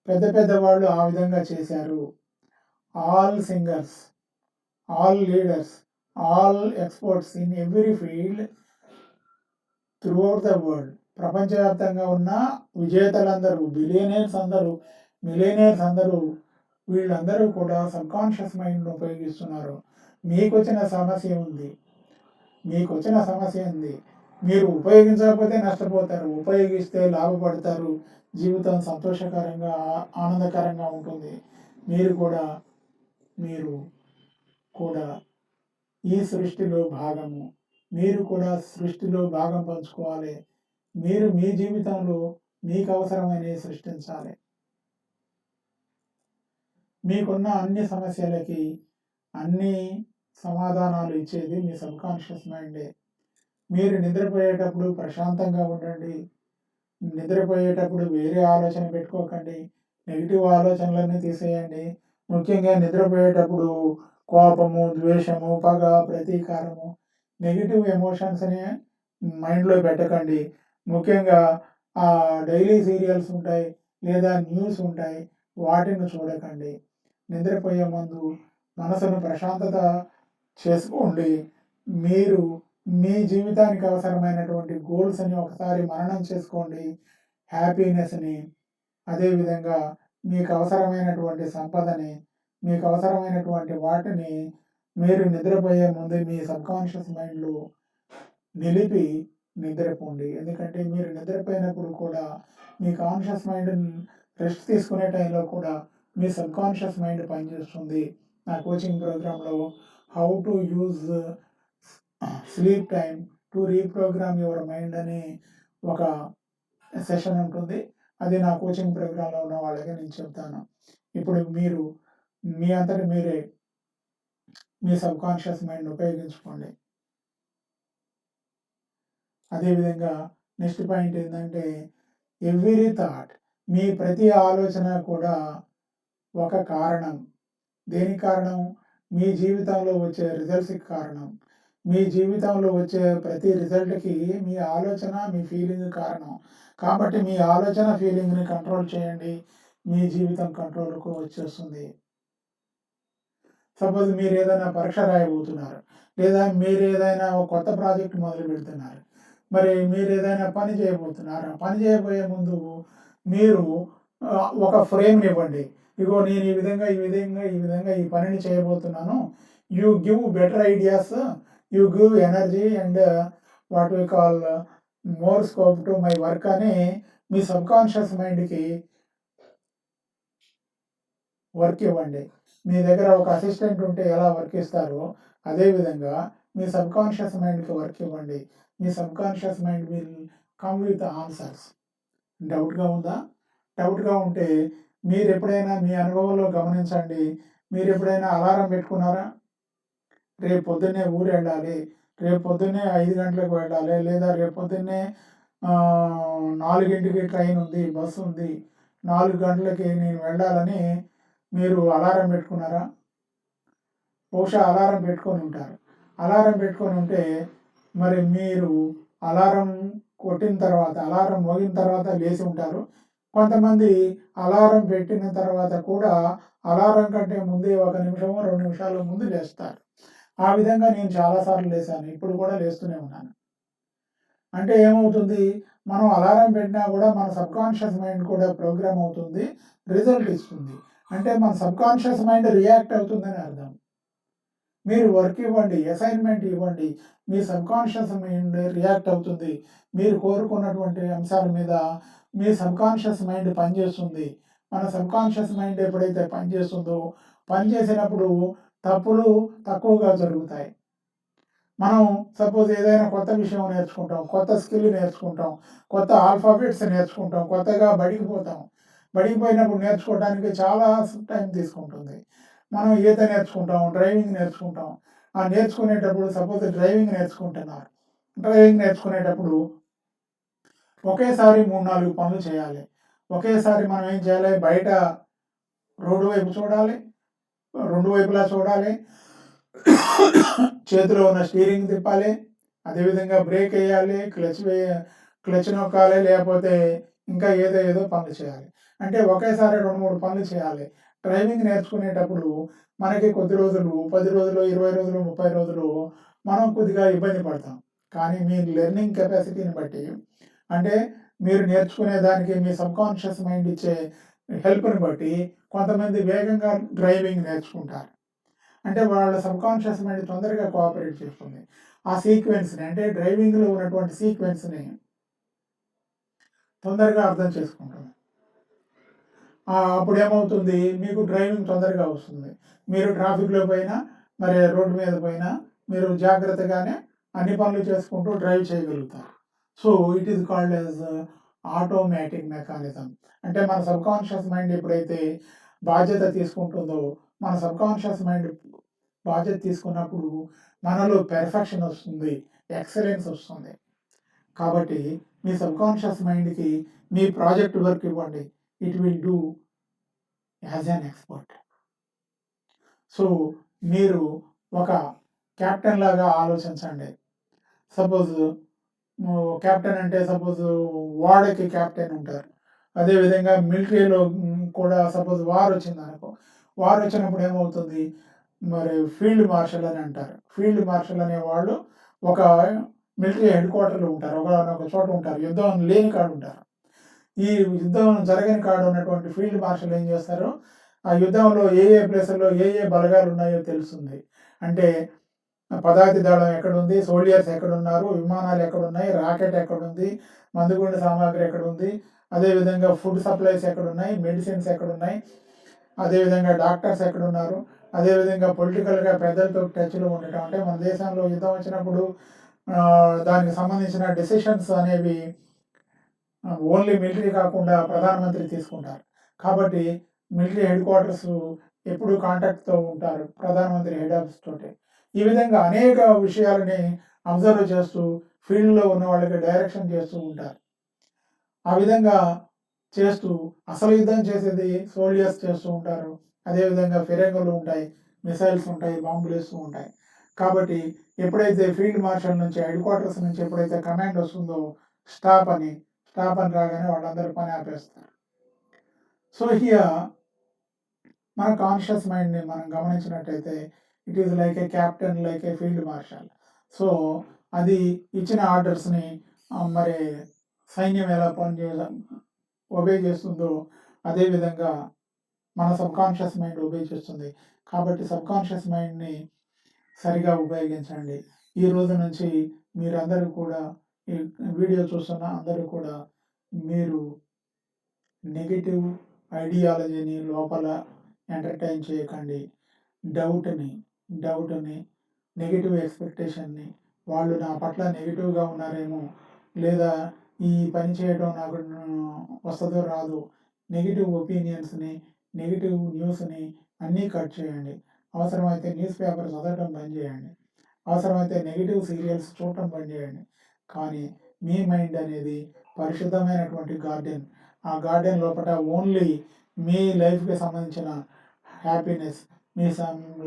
పెద్ద వాళ్ళు ఆ విధంగా చేశారు. All singers, all leaders, all experts in every field throughout the world. ప్రపంచవ్యాప్తంగా ఉన్న విజేతలందరూ, మిలియనేర్స్ అందరూ వీళ్ళందరూ కూడా సబ్‌కాన్షియస్ మైండ్‌ని ఉపయోగిస్తున్నారు. మీకొచ్చిన సమస్య ఉంది. మీరు ఉపయోగించకపోతే నష్టపోతారు. ఉపయోగిస్తే లాభపడతారు. జీవితం సంతోషకరంగా, ఆనందకరంగా ఉంటుంది. మీరు కూడా ఈ సృష్టిలో భాగము. మీరు కూడా సృష్టిలో భాగం పంచుకోవాలి. మీరు మీ జీవితంలో మీకు అవసరమైనవి సృష్టించాలి. మీకున్న అన్ని సమస్యలకి అన్ని సమాధానాలు ఇచ్చేది మీ సబ్‌కాన్షియస్ మైండే. మీరు నిద్రపోయేటప్పుడు ప్రశాంతంగా ఉండండి. నిద్రపోయేటప్పుడు వేరే ఆలోచన పెట్టుకోకండి. నెగెటివ్ ఆలోచనలన్నీ తీసేయండి. ముఖ్యంగా నిద్రపోయేటప్పుడు కోపము, ద్వేషము, పగ, ప్రతీకారము, నెగెటివ్ ఎమోషన్స్‌ని మైండ్‌లో పెట్టకండి. ముఖ్యంగా డైలీ సీరియల్స్ ఉంటాయి, లేదా న్యూస్ ఉంటాయి. వాటిని చూడకండి. నిద్రపోయే ముందు మనసును ప్రశాంతత చేసుకోండి. మీరు మీ జీవితానికి అవసరమైనటువంటి గోల్స్‌ని ఒకసారి మననం చేసుకోండి. హ్యాపీనెస్‌ని, అదేవిధంగా మీకు అవసరమైనటువంటి సంపదని, మీకు అవసరమైనటువంటి వాటిని మీరు నిద్రపోయే ముందు మీ సబ్‌కాన్షియస్ మైండ్‌లో నిలిపి నిద్రపోండి. ఎందుకంటే మీరు నిద్రపోయినప్పుడు కూడా మీ కాన్షియస్ మైండ్ రెస్ట్ తీసుకునే టైంలో కూడా మీ సబ్‌కాన్షియస్ మైండ్ పనిచేస్తుంది. నా కోచింగ్ ప్రోగ్రామ్‌లో how to use sleep time to reprogram your mind అని ఒక సెషన్ ఉంటుంది. అది నా కోచింగ్ ప్రోగ్రామ్‌లో ఉన్న వాళ్ళకి నేను చెప్తాను. ఇప్పుడు మీరు మీ అంతట మీరే మీ సబ్‌కాన్షియస్ మైండ్‌ని ఉపయోగించుకోండి. అదేవిధంగా నెక్స్ట్ పాయింట్ ఏంటంటే ఎవ్రీ థాట్, మీ ప్రతి ఆలోచన కూడా ఒక కారణం. దేనికి కారణం? మీ జీవితంలో వచ్చే రిజల్ట్స్‌కి కారణం. మీ జీవితంలో వచ్చే ప్రతి రిజల్ట్‌కి మీ ఆలోచన, మీ ఫీలింగ్ కారణం. కాబట్టి మీ ఆలోచన, ఫీలింగ్‌ని కంట్రోల్ చేయండి. మీ జీవితం కంట్రోల్‌కు వచ్చేస్తుంది. సపోజ్ మీరేదైనా పరీక్ష రాయబోతున్నారు. లేదా మీరేదైనా ఒక కొత్త ప్రాజెక్ట్ మొదలుపెడుతున్నారు. మరి మీరేదైనా పని చేయబోతున్నారు. ఆ పని చేయబోయే ముందు మీరు ఒక ఫ్రేమ్‌నివ్వండి. ఇగో నేను ఈ విధంగా ఈ పనిని చేయబోతున్నాను. You give better ideas, you give energy and what we call more scope to my work అని మీ సబ్‌కాన్షియస్ మైండ్‌కి వర్క్ ఇవ్వండి. మీ దగ్గర ఒక అసిస్టెంట్ ఉంటే ఎలా వర్క్ ఇస్తారో, అదేవిధంగా మీ సబ్‌కాన్షియస్ మైండ్‌కి వర్క్ ఇవ్వండి. మీ subconscious mind will come with answers. డౌట్‌గా ఉందా? డౌట్‌గా ఉంటే మీరెప్పుడైనా మీ అనుభవంలో గమనించండి. మీరెప్పుడైనా అలారం పెట్టుకున్నారా? రేపు పొద్దున్నే ఊరెళ్ళాలి. రేపు పొద్దున్నే 5 గంటలకు వెళ్ళాలి. లేదా రేపు పొద్దున్నే 4కి ట్రైన్ ఉంది, బస్సు ఉంది. 4 గంటలకి నేను వెళ్ళాలని మీరు అలారం పెట్టుకున్నారా? బహుశా అలారం పెట్టుకొని ఉంటారు. అలారం పెట్టుకొని ఉంటే మరి మీరు అలారం కొట్టిన తర్వాత, అలారం మోగిన తర్వాత లేచి ఉంటారు. కొంతమంది అలారం పెట్టిన తర్వాత కూడా అలారం కంటే ముందే 1 నిమిషమో, 2 నిమిషాల ముందు లేస్తారు. ఆ విధంగా నేను చాలా సార్లు లేసాను. ఇప్పుడు కూడా లేస్తూనే ఉన్నాను. అంటే ఏమవుతుంది? మనం అలారం పెట్టినా కూడా మన సబ్‌కాన్షియస్ మైండ్ కూడా ప్రోగ్రామ్ అవుతుంది. రిజల్ట్ ఇస్తుంది. అంటే మన సబ్‌కాన్షియస్ మైండ్ రియాక్ట్ అవుతుందని అర్థం. మీరు వర్క్ ఇవ్వండి, అసైన్‌మెంట్ ఇవ్వండి. మీ సబ్‌కాన్షియస్ మైండ్ రియాక్ట్ అవుతుంది. మీరు కోరుకున్నటువంటి అంశాల మీద మీ సబ్‌కాన్షియస్ మైండ్ పనిచేస్తుంది. మన సబ్‌కాన్షియస్ మైండ్ ఎప్పుడైతే పనిచేస్తుందో, పనిచేసినప్పుడు తప్పులు తక్కువగా జరుగుతాయి. మనం సపోజ్ ఏదైనా కొత్త విషయం నేర్చుకుంటాం, కొత్త స్కిల్ నేర్చుకుంటాం, కొత్త ఆల్ఫాబెట్స్ నేర్చుకుంటాం, కొత్తగా బడికి పోతాం. బడికి పోయినప్పుడు నేర్చుకోవడానికి చాలా టైం తీసుకుంటుంది. మనం ఈత నేర్చుకుంటాం, డ్రైవింగ్ నేర్చుకుంటాం. ఆ నేర్చుకునేటప్పుడు సపోజ్ డ్రైవింగ్ నేర్చుకుంటున్నారు. డ్రైవింగ్ నేర్చుకునేటప్పుడు ఒకేసారి 3, 4 పనులు చేయాలి. ఒకేసారి మనం ఏం చేయాలి? బయట రోడ్డు వైపు చూడాలి, 2 వైపులా చూడాలి. చేతిలో ఉన్న స్టీరింగ్ తిప్పాలి. అదేవిధంగా బ్రేక్ ఎయ్యాలి, క్లచ్ నొక్కాలి, లేకపోతే ఇంకా ఏదో పనులు చేయాలి. అంటే ఒకేసారి 2, 3 పనులు చేయాలి. డ్రైవింగ్ నేర్చుకునేటప్పుడు మనకి కొద్ది రోజులు, 10 రోజులు, 20 రోజులు, 30 రోజులు మనం కొద్దిగా ఇబ్బంది పడతాం. కానీ మీ లెర్నింగ్ కెపాసిటీని బట్టి, అంటే మీరు నేర్చుకునే దానికి మీ సబ్‌కాన్షియస్ మైండ్ ఇచ్చే హెల్ప్‌ని బట్టి కొంతమంది వేగంగా డ్రైవింగ్ నేర్చుకుంటారు. అంటే వాళ్ళ సబ్‌కాన్షియస్ మైండ్ తొందరగా కోఆపరేట్ చేస్తుంది. ఆ సీక్వెన్స్‌ని, అంటే డ్రైవింగ్‌లో ఉన్నటువంటి సీక్వెన్స్‌ని తొందరగా అర్థం చేసుకుంటుంది. అప్పుడేమవుతుంది? మీకు డ్రైవింగ్ తొందరగా వస్తుంది. మీరు ట్రాఫిక్‌లో పోయినా, మరి రోడ్డు మీద పోయినా మీరు జాగ్రత్తగానే అన్ని పనులు చేసుకుంటూ డ్రైవ్ చేయగలుగుతారు. So, it is called as automatic mechanism. అంటే మన సబ్‌కాన్షియస్ మైండ్ ఎప్పుడైతే బాధ్యత తీసుకుంటుందో, మన సబ్‌కాన్షియస్ మైండ్ బాధ్యత తీసుకున్నప్పుడు మనలో పెర్ఫెక్షన్ వస్తుంది. ఎక్సలెన్స్ వస్తుంది. కాబట్టి మీ సబ్‌కాన్షియస్ మైండ్‌కి మీ ప్రాజెక్ట్ వర్క్ ఇవ్వండి. It will do as an expert. So, మీరు ఒక కెప్టెన్ లాగా ఆలోచించండి. సపోజ్ కెప్టెన్ అంటే సపోజ్ ఓడకి కెప్టెన్ ఉంటారు. అదేవిధంగా మిలిటరీలో కూడా సపోజ్ వార్ వచ్చిందనుకో, వార్ వచ్చినప్పుడు ఏమవుతుంది? మరి ఫీల్డ్ మార్షల్ అని అంటారు. ఫీల్డ్ మార్షల్ అనేవాళ్ళు ఒక మిలిటరీ హెడ్ క్వార్టర్‌లో ఉంటారు. ఒకానొక చోట ఉంటారు. యుద్ధం లేని కాడ ఉంటారు. ఈ యుద్ధం జరగని కాడ ఉన్నటువంటి ఫీల్డ్ మార్షల్ ఏం చేస్తారు? ఆ యుద్ధంలో ఏ ప్లేసుల్లో ఏ బలగాలున్నాయో తెలుస్తుంది. అంటే పదాతి దళం ఎక్కడుంది? సోల్జర్స్ ఎక్కడున్నారు? విమానాలు ఎక్కడున్నాయి? రాకెట్ ఎక్కడుంది? మందుగుండు సామాగ్రి ఎక్కడుంది? అదేవిధంగా ఫుడ్ సప్లైస్ ఎక్కడున్నాయి? మెడిసిన్స్ ఎక్కడున్నాయి? అదేవిధంగా డాక్టర్స్ ఎక్కడున్నారు? అదేవిధంగా పొలిటికల్‌గా పెద్దలతో టచ్‌లో ఉండటం. అంటే మన దేశంలో యుద్ధం వచ్చినప్పుడు దానికి సంబంధించిన డెసిషన్స్ అనేవి ఓన్లీ మిలిటరీ కాకుండా ప్రధానమంత్రి తీసుకుంటారు. కాబట్టి మిలిటరీ హెడ్ క్వార్టర్స్ ఎప్పుడూ కాంటాక్ట్‌తో ఉంటారు. ప్రధానమంత్రి హెడ్ ఆఫీస్ తోటి. ఈ విధంగా అనేక విషయాలని అబ్జర్వ్ చేస్తూ ఫీల్డ్‌లో ఉన్న వాళ్ళకి డైరెక్షన్ చేస్తూ ఉంటారు. ఆ విధంగా చేస్తూ అసలు యుద్ధం చేసేది సోల్జర్స్ చేస్తూ ఉంటారు. అదేవిధంగా ఫిరంగులు ఉంటాయి, మిసైల్స్ ఉంటాయి, బాంబులేస్తూ ఉంటాయి. కాబట్టి ఎప్పుడైతే ఫీల్డ్ మార్షల్ నుంచి హెడ్ క్వార్టర్స్ నుంచి ఎప్పుడైతే కమాండ్ వస్తుందో స్టాప్ అని, స్టాప్ అని రాగానే వాళ్ళందరూ పని ఆపేస్తారు. సో హియర్ మన కాన్షియస్ మైండ్‌ని మనం గమనించినట్టయితే it is like A captain, like A field marshal. So అది ఇచ్చిన ఆర్డర్స్‌ని మరి సైన్యం ఎలా ఒబే చేస్తుందో అదే విధంగా మన సబ్‌కాన్షియస్ మైండ్ ఒబే చేస్తుంది. కాబట్టి సబ్‌కాన్షియస్ మైండ్‌ని సరిగా ఉపయోగించండి. ఈ రోజు నుంచి మీరందరూ కూడా ఈ వీడియో చూస్తున్న అందరూ కూడా మీరు నెగెటివ్ ఐడియాలజీని లోపల ఎంటర్‌టైన్ చేయకండి. డౌట్‌ని, నెగెటివ్ ఎక్స్‌పెక్టేషన్‌ని వాళ్ళు నా పట్ల నెగెటివ్‌గా ఉన్నారేమో, లేదా ఈ పని చేయడం నాకు వస్తదో రాదో, నెగెటివ్ ఒపీనియన్స్‌ని, నెగెటివ్ న్యూస్‌ని అన్నీ కట్ చేయండి. అవసరమైతే న్యూస్ పేపర్ చదవడం బంద్ చేయండి. అవసరమైతే నెగెటివ్ సీరియల్స్ చూడటం బంద్ చేయండి. కానీ మీ మైండ్ అనేది పరిశుద్ధమైనటువంటి గార్డెన్. ఆ గార్డెన్ లోపట ఓన్లీ మీ లైఫ్‌కి సంబంధించిన హ్యాపీనెస్, మీ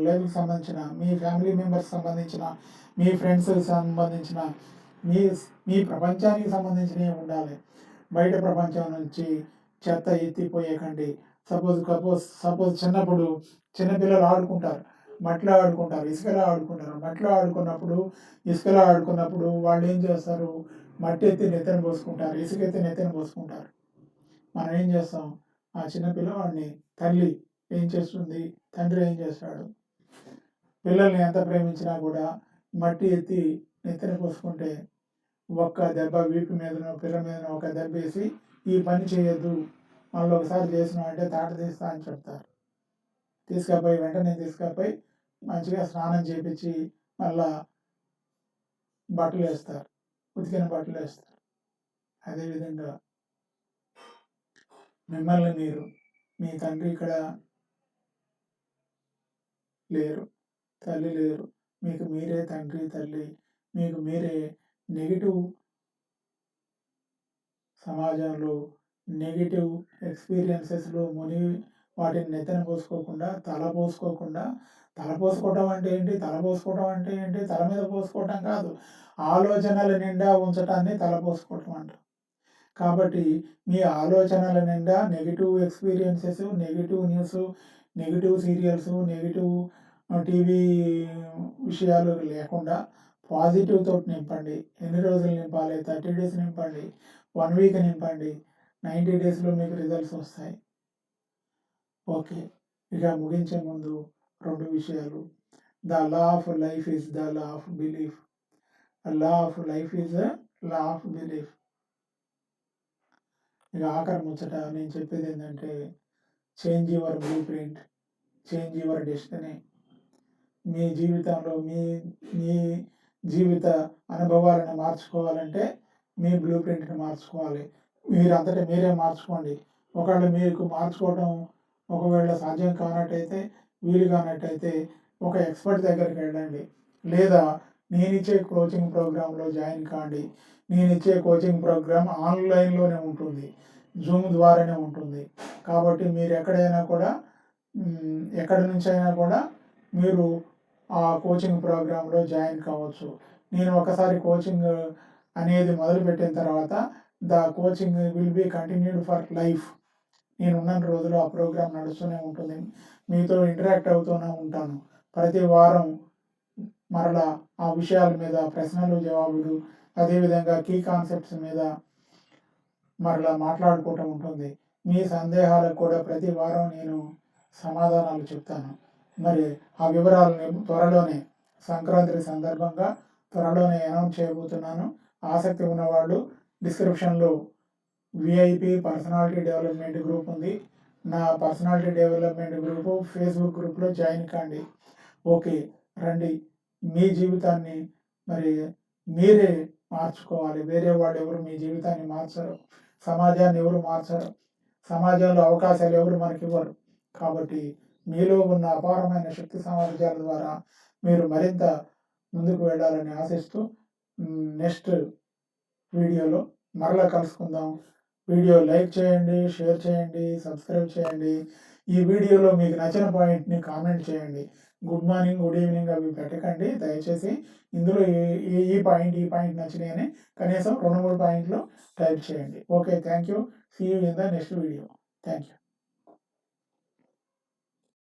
లైఫ్‌కి సంబంధించిన, మీ ఫ్యామిలీ మెంబర్స్‌కి సంబంధించిన, మీ ఫ్రెండ్స్‌కి సంబంధించిన, మీ మీ ప్రపంచానికి సంబంధించినవి ఉండాలి. బయట ప్రపంచం నుంచి చెత్త ఎత్తిపోయకండి. సపోజ్ చిన్నప్పుడు చిన్నపిల్లలు ఆడుకుంటారు. మట్టిలో ఆడుకుంటారు, ఇసుకలో ఆడుకుంటారు. మట్టిలో ఆడుకున్నప్పుడు, ఇసుకలో ఆడుకున్నప్పుడు వాళ్ళు ఏం చేస్తారు? మట్టి ఎత్తి నెత్తిన పోసుకుంటారు, ఇసుక ఎత్తి నెత్తిన పోసుకుంటారు. మనం ఏం చేస్తాం? ఆ చిన్న పిల్లవాడిని తల్లి ఏం చేస్తుంది? తండ్రి ఏం చేస్తాడు? పిల్లల్ని ఎంత ప్రేమించినా కూడా మట్టి ఎత్తి నెత్తిన పోసుకుంటే ఒక్క దెబ్బ వీపు మీదనో, పిల్ల మీదనో ఒక దెబ్బ వేసి ఈ పని చేయొద్దు, మళ్ళీ ఒకసారి చేసినావు అంటే తాట తీస్తా అని చెప్తారు. వెంటనే తీసుకపోయి మంచిగా స్నానం చేపించి మళ్ళా బట్టలు వేస్తారు, ఉతికిన బట్టలు వేస్తారు. అదేవిధంగా మిమ్మల్ని మీరు, మీ తండ్రి ఇక్కడ లేరు, తల్లి లేరు, మీకు మీరే తండ్రి, తల్లి. మీకు మీరే నెగెటివ్ సమాజంలో నెగెటివ్ ఎక్స్‌పీరియన్సెస్‌లో మునిగి వాటిని నెత్తిన పోసుకోకుండా, తల పోసుకోవటం అంటే ఏంటి? తల మీద పోసుకోవటం కాదు. ఆలోచనల నిండా ఉంచటాన్ని తల పోసుకోవటం అంటారు. కాబట్టి మీ ఆలోచనల నిండా negative experiences, negative news, negative serials, negative TV విషయాలు లేకుండా పాజిటివ్ తోటి నింపండి. ఎన్ని రోజులు నింపాలి? 30 డేస్ నింపండి, 1 వీక్ నింపండి. 90 డేస్‌లో మీకు రిజల్ట్స్ వస్తాయి. ఓకే. ఇక ముగించే ముందు 2 విషయాలు. The law of life is the law of belief. Law of life is the law of belief. ఇక ఆఖరి ముచ్చట నేను చెప్పేది ఏంటంటే, change your blueprint, change your destiny. మీ జీవితంలో మీ మీ జీవిత అనుభవాలను మార్చుకోవాలంటే మీ బ్లూ ప్రింట్‌ని మార్చుకోవాలి. మీరంతట మీరే మార్చుకోండి. ఒకవేళ మీకు మార్చుకోవడం ఒకవేళ సాధ్యం కానట్టయితే, వీలు కానట్టయితే ఒక ఎక్స్‌పర్ట్ దగ్గరికి వెళ్ళండి. లేదా నేనిచ్చే కోచింగ్ ప్రోగ్రామ్‌లో జాయిన్ కాండి. నేనిచ్చే కోచింగ్ ప్రోగ్రామ్ ఆన్‌లైన్‌లోనే ఉంటుంది. జూమ్ ద్వారానే ఉంటుంది. కాబట్టి మీరు ఎక్కడైనా కూడా ఎక్కడి నుంచైనా కూడా మీరు ఆ కోచింగ్ ప్రోగ్రామ్‌లో జాయిన్ కావచ్చు. నేను ఒకసారి కోచింగ్ అనేది మొదలుపెట్టిన తర్వాత coaching will be continued for life. నేను ఉన్నన్ని రోజులు ఆ ప్రోగ్రామ్ నడుస్తూనే ఉంటుంది. మీతో ఇంటరాక్ట్ అవుతూనే ఉంటాను. ప్రతి వారం మరలా ఆ విషయాల మీద ప్రశ్నలు, జవాబులు, అదేవిధంగా కీ కాన్సెప్ట్స్ మీద మరలా మాట్లాడుకోవటం ఉంటుంది. మీ సందేహాలకు కూడా ప్రతి వారం నేను సమాధానాలు చెప్తాను. మరి ఆ వివరాలని త్వరలోనే సంక్రాంతి సందర్భంగా త్వరలోనే అనౌన్స్ చేయబోతున్నాను. ఆసక్తి ఉన్నవాళ్ళు డిస్క్రిప్షన్‌లో విఐపి పర్సనాలిటీ డెవలప్మెంట్ గ్రూప్ ఉంది. నా పర్సనాలిటీ డెవలప్మెంట్ గ్రూపు ఫేస్‌బుక్ గ్రూప్‌లో జాయిన్ కాండి. ఓకే. రండి. మీ జీవితాన్ని మరి మీరే మార్చుకోవాలి. వేరే వాళ్ళెవరు మీ జీవితాన్ని మార్చరు. సమాజాన్ని ఎవరు మార్చరు. సమాజంలో అవకాశాలు ఎవరు మనకివ్వరు. కాబట్టి మీలో ఉన్న అపారమైన శక్తి సామర్థ్యాల ద్వారా మీరు మరింత ముందుకు వెళ్ళాలని ఆశిస్తూ నెక్స్ట్ వీడియోలో మరలా కలుసుకుందాం. వీడియో లైక్ చేయండి, షేర్ చేయండి, సబ్స్క్రైబ్ చేయండి. ఈ వీడియోలో మీకు నచ్చిన పాయింట్‌ని కామెంట్ చేయండి. గుడ్ మార్నింగ్, గుడ్ ఈవినింగ్ అవి పెట్టకండి దయచేసి. ఇందులో ఈ పాయింట్ నచ్చినాయని కనీసం 2, 3 పాయింట్లు టైప్ చేయండి. Okay. Thank you. See you in the next video. Thank you.